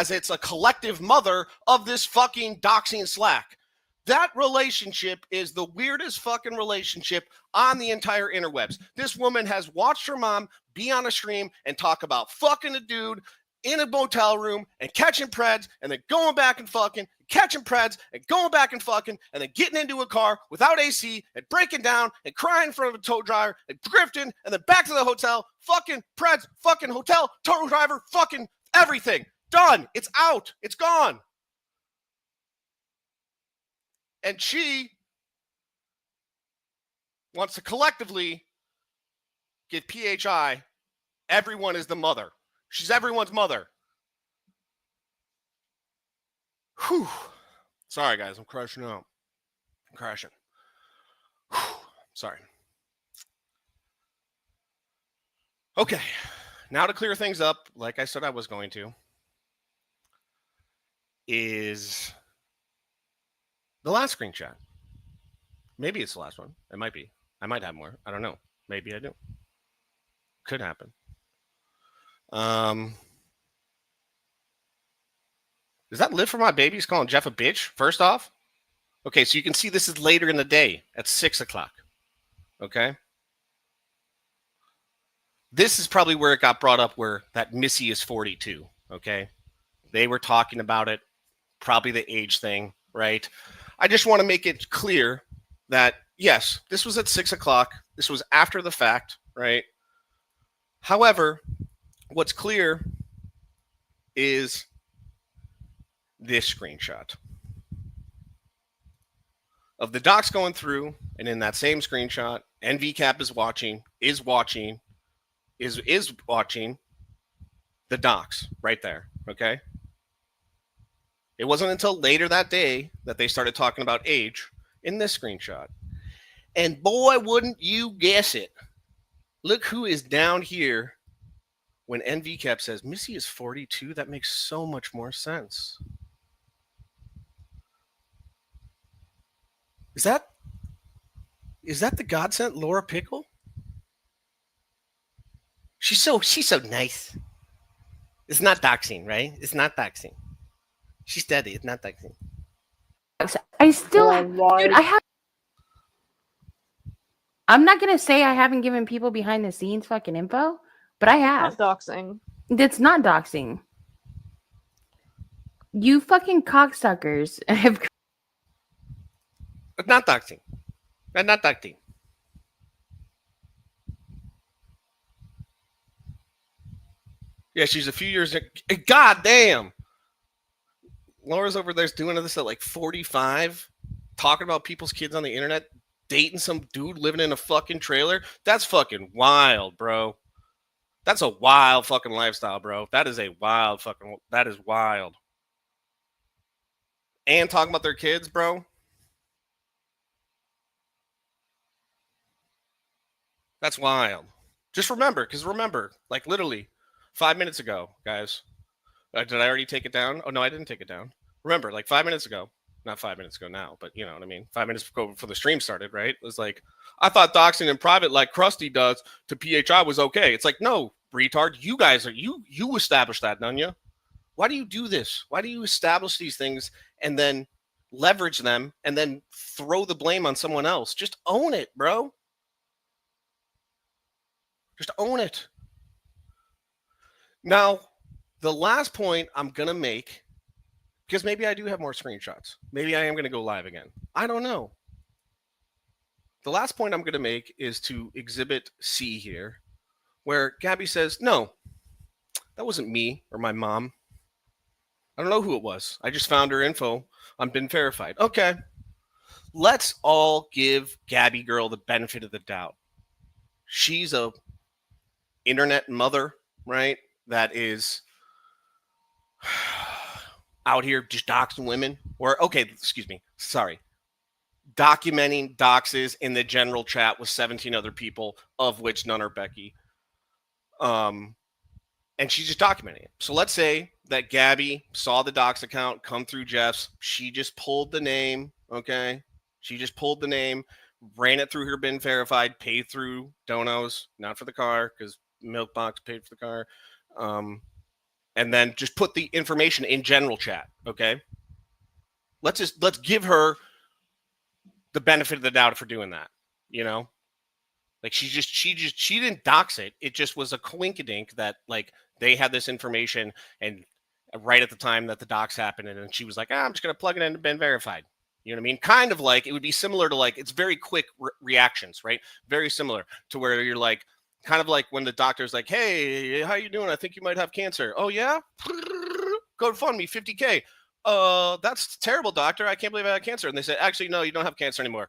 it's a collective mother of this fucking doxing Slack? That relationship is the weirdest fucking relationship on the entire interwebs. This woman has watched her mom be on a stream and talk about fucking a dude in a motel room and catching preds and then going back and fucking, catching preds and going back and fucking, and then getting into a car without AC and breaking down and crying in front of a tow driver and drifting and then back to the hotel, fucking preds, fucking hotel, tow driver, fucking everything. Done. It's out. It's gone. And she wants to collectively get PHI. Everyone is the mother. She's everyone's mother. Whew. Sorry, guys. I'm crashing out. I'm crashing. Whew. Sorry. Okay. Now to clear things up, like I said I was going to, is the last screenshot. Maybe it's the last one. It might be. I might have more. I don't know. Maybe I do. Could happen. Is that Live for My Babies calling Jeff a bitch? First off. Okay, so you can see this is later in the day at 6 o'clock. Okay. This is probably where it got brought up, where that Missy is 42. Okay. They were talking about it. Probably the age thing, right? I just want to make it clear that, yes, this was at 6 o'clock. This was after the fact, right? However, what's clear is this screenshot of the docs going through, and in that same screenshot, NVCap is watching the docs right there, okay? It wasn't until later that day that they started talking about age in this screenshot. And boy, wouldn't you guess it. Look who is down here when NVCap says Missy is 42. That makes so much more sense. Is that the godsent Laura Pickle? She's so nice. It's not doxing, right? It's not doxing. She's steady. It's not doxing. I still, dude, I have. I'm not gonna say I haven't given people behind the scenes fucking info, but I have. Not doxing. That's not doxing. You fucking cocksuckers have. It's not doxing. That's not doxing. Yeah, she's a few years. God damn. Laura's over there doing this at like 45, talking about people's kids on the internet, dating some dude living in a fucking trailer. That's fucking wild, bro. That's a wild fucking lifestyle, bro. That is that is wild. And talking about their kids, bro. That's wild. Just remember, like literally 5 minutes ago, guys. Did I already take it down? Oh, no, I didn't take it down. Remember, like 5 minutes ago, not 5 minutes ago now, but you know what I mean? 5 minutes ago before the stream started, right? It was like, I thought doxing in private like Krusty does to PHI was okay. It's like, no, retard. You guys are, you established that, Nunya. Why do you do this? Why do you establish these things and then leverage them and then throw the blame on someone else? Just own it, bro. Just own it. Now, the last point I'm going to make, because maybe I do have more screenshots. Maybe I am going to go live again. I don't know. The last point I'm going to make is to Exhibit C here, where Gabby says, no, that wasn't me or my mom. I don't know who it was. I just found her info. I've been verified. Okay. Let's all give Gabby girl the benefit of the doubt. She's a internet mother, right? That is out here just doxing women, or documenting doxes in the general chat with 17 other people, of which none are Becky. And she's just documenting it. So let's say that Gabby saw the dox account come through Jeff's. She just pulled the name, okay? She just pulled the name, ran it through her bin verified, paid through Donos, not for the car, because Milkbox paid for the car. And then just put the information in general chat, okay? Let's give her the benefit of the doubt for doing that, you know? Like she didn't dox it. It just was a coinkydink that like they had this information and right at the time that the dox happened, and then she was like, I'm just gonna plug it into Ben Verified. You know what I mean? Kind of like it would be similar to like, it's very quick reactions, right? Very similar to where you're like, kind of like when the doctor's like, hey, how you doing? I think you might have cancer. Oh, yeah? Go to fund me, 50K. That's terrible, doctor. I can't believe I had cancer. And they said, actually, no, you don't have cancer anymore.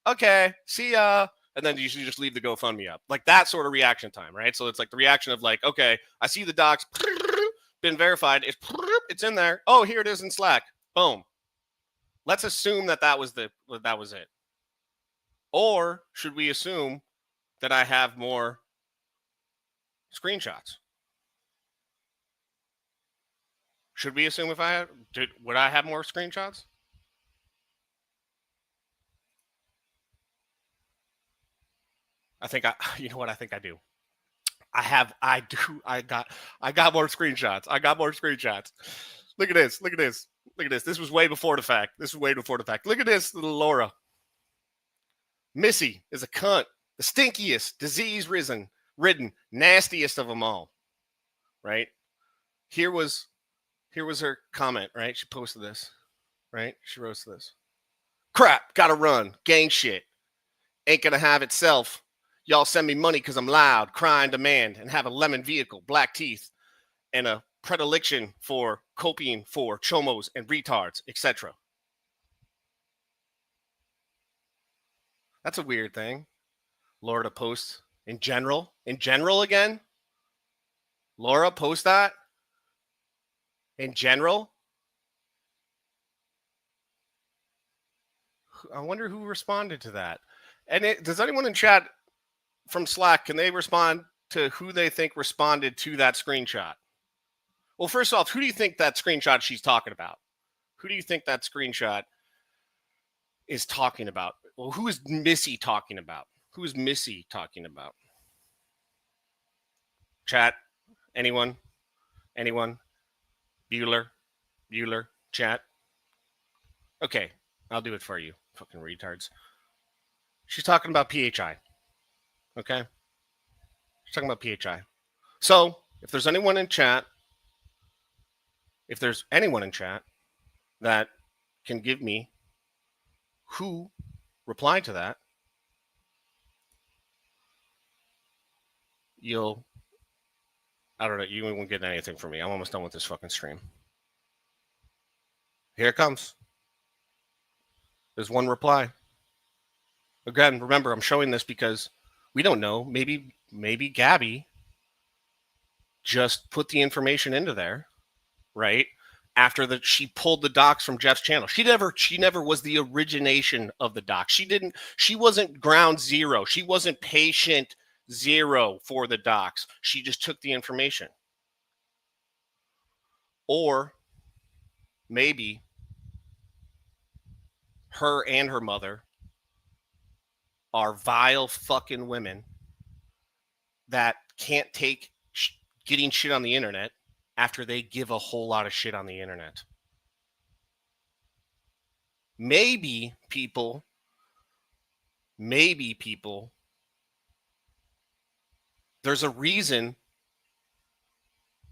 Okay, see ya. And then you should just leave the GoFundMe up. Like that sort of reaction time, right? So it's like the reaction of like, okay, I see the docs, been verified. It's in there. Oh, here it is in Slack. Boom. Let's assume that was it. Or should we assume that I have more screenshots? Should we assume would I have more screenshots? You know what? I think I do. I got more screenshots. I got more screenshots. Look at this. Look at this. Look at this. This was way before the fact. Look at this, little Laura. Missy is a cunt. The stinkiest, disease-ridden, nastiest of them all, right? Here was her comment, right? She posted this, right? She wrote this. Crap, gotta run. Gang shit. Ain't gonna have itself. Y'all send me money because I'm loud, cry and demand, and have a lemon vehicle, black teeth, and a predilection for copying for chomos and retards, etc. That's a weird thing. Laura to post in general again. Laura, post that in general. I wonder who responded to that. And does anyone in chat from Slack, can they respond to who they think responded to that screenshot? Well, first off, who do you think that screenshot she's talking about? Who do you think that screenshot is talking about? Well, who is Missy talking about? Who is Missy talking about? Chat? Anyone? Anyone? Bueller? Chat? Okay. I'll do it for you, fucking retards. She's talking about PHI. Okay? She's talking about PHI. So, if there's anyone in chat that can give me who replied to that, I don't know, you won't get anything from me. I'm almost done with this fucking stream. Here it comes. There's one reply. Again, remember, I'm showing this because we don't know. Maybe Gabby just put the information into there, right? After that, she pulled the docs from Jeff's channel. She never was the origination of the docs. She wasn't ground zero. She wasn't patient zero for the docs. She just took the information. Or maybe her and her mother are vile fucking women that can't take getting shit on the internet after they give a whole lot of shit on the internet. Maybe people, there's a reason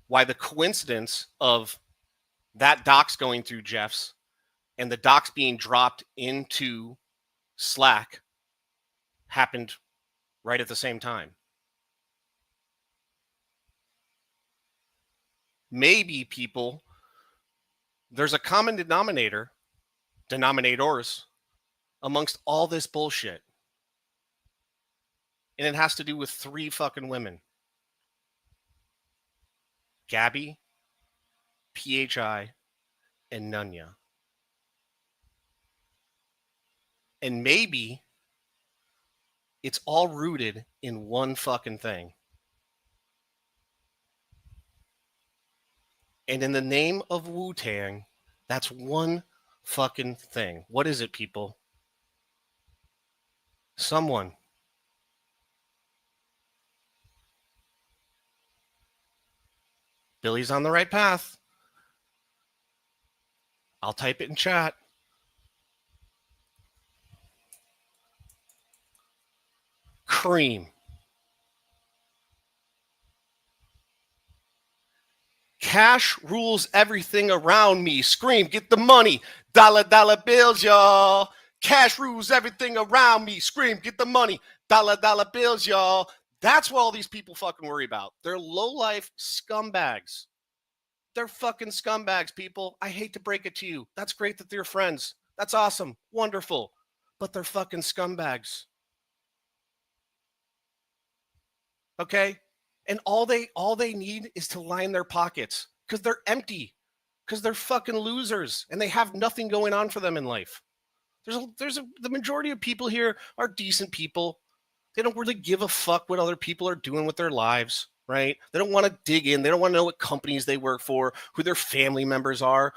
why the coincidence of that docs going through Jeff's and the docs being dropped into Slack happened right at the same time. Maybe people, there's a common denominators amongst all this bullshit. And it has to do with 3 fucking women. Gabby, PHI, and Nunya. And maybe it's all rooted in one fucking thing. And in the name of Wu-Tang, that's one fucking thing. What is it, people? Someone. Billy's on the right path. I'll type it in chat. Cream. Cash rules everything around me. Scream, get the money. Dollar bills, y'all. Cash rules everything around me. Scream, get the money. Dollar bills, y'all. That's what all these people fucking worry about. They're low-life scumbags. They're fucking scumbags, people. I hate to break it to you. That's great that they're friends. That's awesome. Wonderful. But they're fucking scumbags. Okay? And all they need is to line their pockets because they're empty, because they're fucking losers and they have nothing going on for them in life. The majority of people here are decent people. They don't really give a fuck what other people are doing with their lives, right? They don't want to dig in. They don't want to know what companies they work for, who their family members are.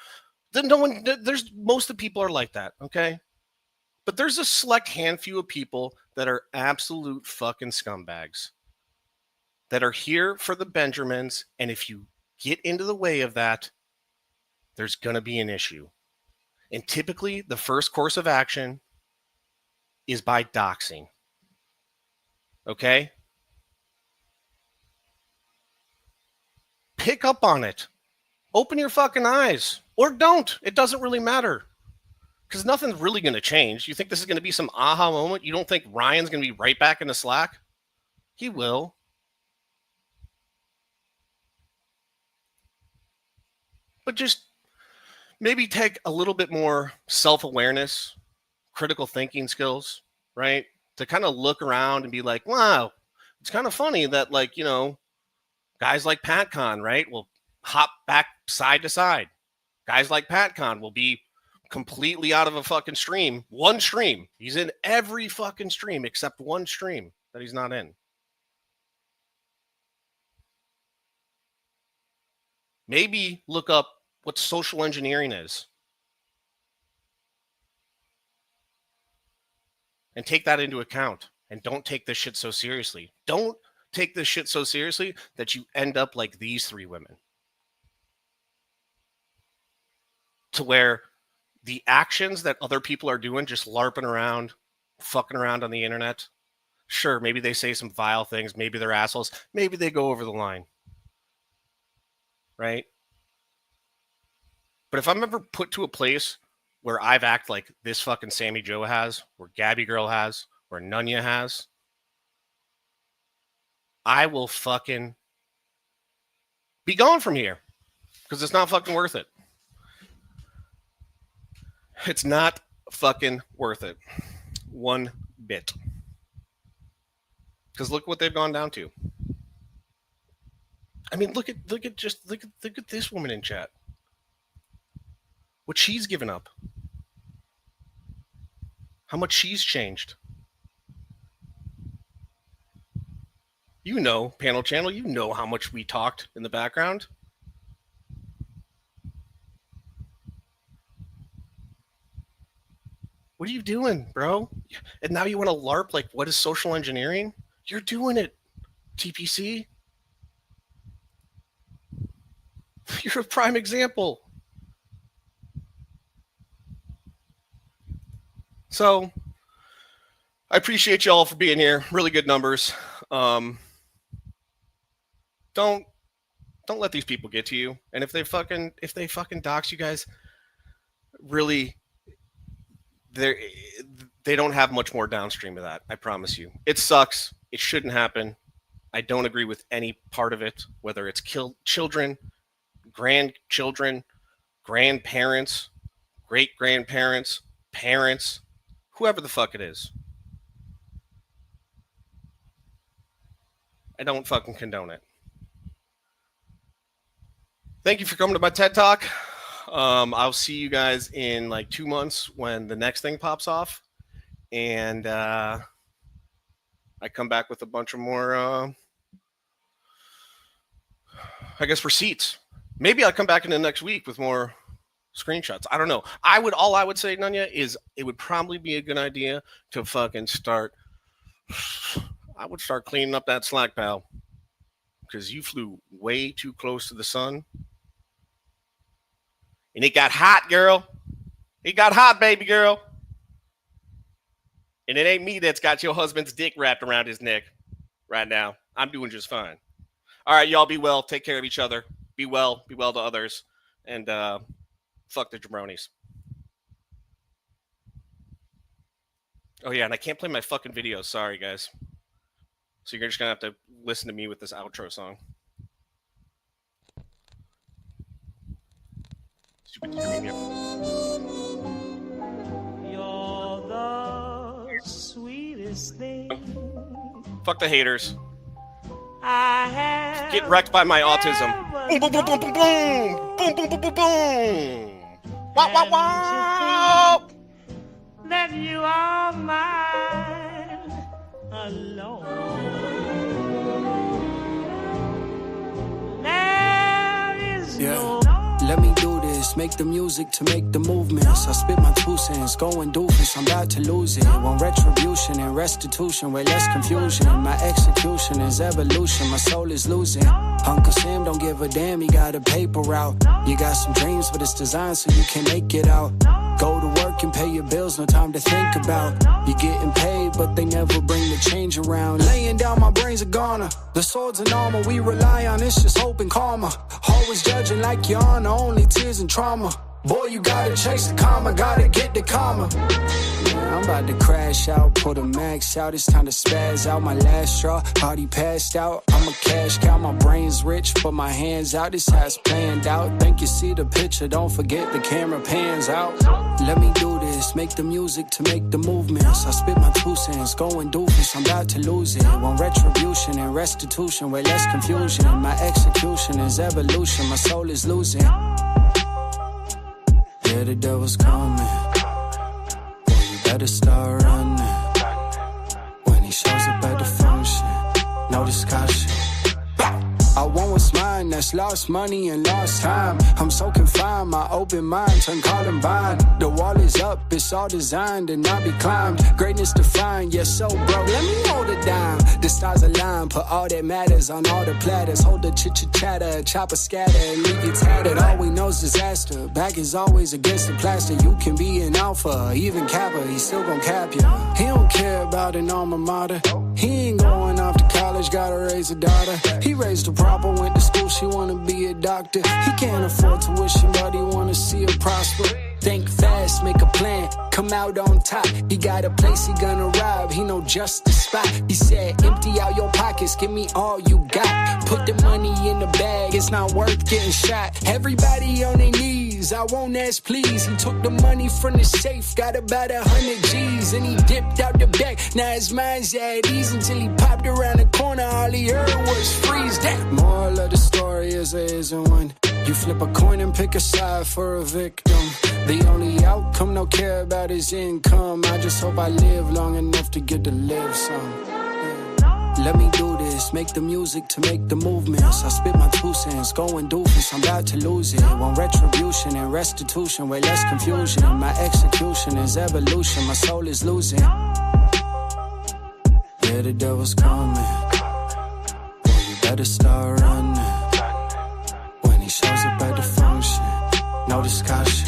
Most of the people are like that, okay? But there's a select handful of people that are absolute fucking scumbags that are here for the Benjamins, and if you get into the way of that, there's going to be an issue. And typically, the first course of action is by doxing. Okay? Pick up on it. Open your fucking eyes. Or don't. It doesn't really matter. Because nothing's really going to change. You think this is going to be some aha moment? You don't think Ryan's going to be right back in the Slack? He will. But just maybe take a little bit more self-awareness, critical thinking skills, right? To kind of look around and be like, wow, it's kind of funny that, like, you know, guys like PatCon, right, will hop back side to side. Guys like PatCon will be completely out of a fucking stream. One stream. He's in every fucking stream except one stream that he's not in. Maybe look up what social engineering is and take that into account, and don't take this shit so seriously. Don't take this shit so seriously that you end up like these 3 women, to where the actions that other people are doing, just LARPing around, fucking around on the internet. Sure, maybe they say some vile things. Maybe they're assholes. Maybe they go over the line. Right? But if I'm ever put to a place where I've acted like this fucking Sammy Joe has, where Gabby Girl has, where Nunya has, I will fucking be gone from here. Because it's not fucking worth it. It's not fucking worth it. One bit. Because look what they've gone down to. I mean, look at this woman in chat. What she's given up. How much she's changed. You know, panel channel, you know how much we talked in the background. What are you doing, bro? And now you want to LARP like what is social engineering? You're doing it, TPC. You're a prime example. So, I appreciate y'all for being here. Really good numbers. Don't let these people get to you. And if they fucking dox you guys, really, they don't have much more downstream of that. I promise you. It sucks. It shouldn't happen. I don't agree with any part of it, whether it's children, grandchildren, grandparents, great-grandparents, parents, whoever the fuck it is. I don't fucking condone it. Thank you for coming to my TED Talk. I'll see you guys in like 2 months when the next thing pops off. And I come back with a bunch of more, I guess, receipts. Maybe I'll come back in the next week with more screenshots. I don't know. All I would say, Nunya, is it would probably be a good idea to fucking start. I would start cleaning up that Slack, pal. Because you flew way too close to the sun. And it got hot, girl. It got hot, baby girl. And it ain't me that's got your husband's dick wrapped around his neck right now. I'm doing just fine. All right, y'all be well. Take care of each other. Be well. Be well to others. And fuck the jabronis. Oh, yeah, and I can't play my fucking videos. Sorry, guys. So you're just going to have to listen to me with this outro song. Stupid premium. You're the sweetest thing. Fuck the haters. I have Get wrecked by my autism. Boom, boom, boom, boom, boom, boom. Boom, boom, boom, boom, boom. Wow, wow, wow. That you are mine alone. There is no. Let me do this, make the music to make the movements. I spit my 2 cents, going doofus, I'm about to lose it. Want retribution and restitution, way less confusion. My execution is evolution, my soul is losing. Uncle Sam don't give a damn, he got a paper route. You got some dreams, but it's designed so you can make it out. Go to work and pay your bills, no time to think about. You're getting paid, but they never bring the change around. Laying down, my brains are goner. The swords and armor we rely on, it's just hope and karma. Always judging like your honor, only tears and trauma. Boy, you gotta chase the karma, gotta get the karma. Yeah, I'm about to crash out, put a max out. It's time to spaz out, my last straw. Party passed out, I'm a cash cow. My brain's rich, put my hands out. This how it's planned out. Think you see the picture, don't forget the camera pans out. Let me do this, make the music to make the movements. I spit my 2 cents, going doofus, I'm about to lose it. Want retribution and restitution, way less confusion. My execution is evolution, my soul is losing. Yeah, the devil's coming. Boy, you better start running. When he shows up at the function, no discussion. I want what's mine, that's lost money and lost time. I'm so confined, my open mind turn Columbine. The wall is up, it's all designed and not be climbed. Greatness defined, yes, so bro, let me hold it down. The stars align, put all that matters on all the platters. Hold the chit-chatter, chopper scatter, and leave you tattered. All we know is disaster, back is always against the plaster. You can be an alpha, even kappa, he still gon' cap you. He don't care about an alma mater. He ain't going off to college, gotta raise a daughter. He raised her proper, went to school, she wanna be a doctor. He can't afford tuition, but he wanna see her prosper. Think fast, make a plan, come out on top. He got a place he gonna rob, he know just the spot. He said, empty out your pockets, give me all you got. Put the money in the bag, it's not worth getting shot. Everybody on their knees, I won't ask please. He took the money from the safe, got about 100 G's. And he dipped out the back, now his mind's at ease. Until he popped around the corner, all he heard was freeze. That moral of the story is there isn't one. You flip a coin and pick a side for a victim. The only outcome, no care about his income. I just hope I live long enough to get to live some. Let me do this, make the music to make the movements. I spit my 2 cents, going doofus, I'm about to lose it. Want retribution and restitution, way less confusion. My execution is evolution, my soul is losing. Yeah, the devil's coming. Boy, you better start running. When he shows up at the function, no discussion.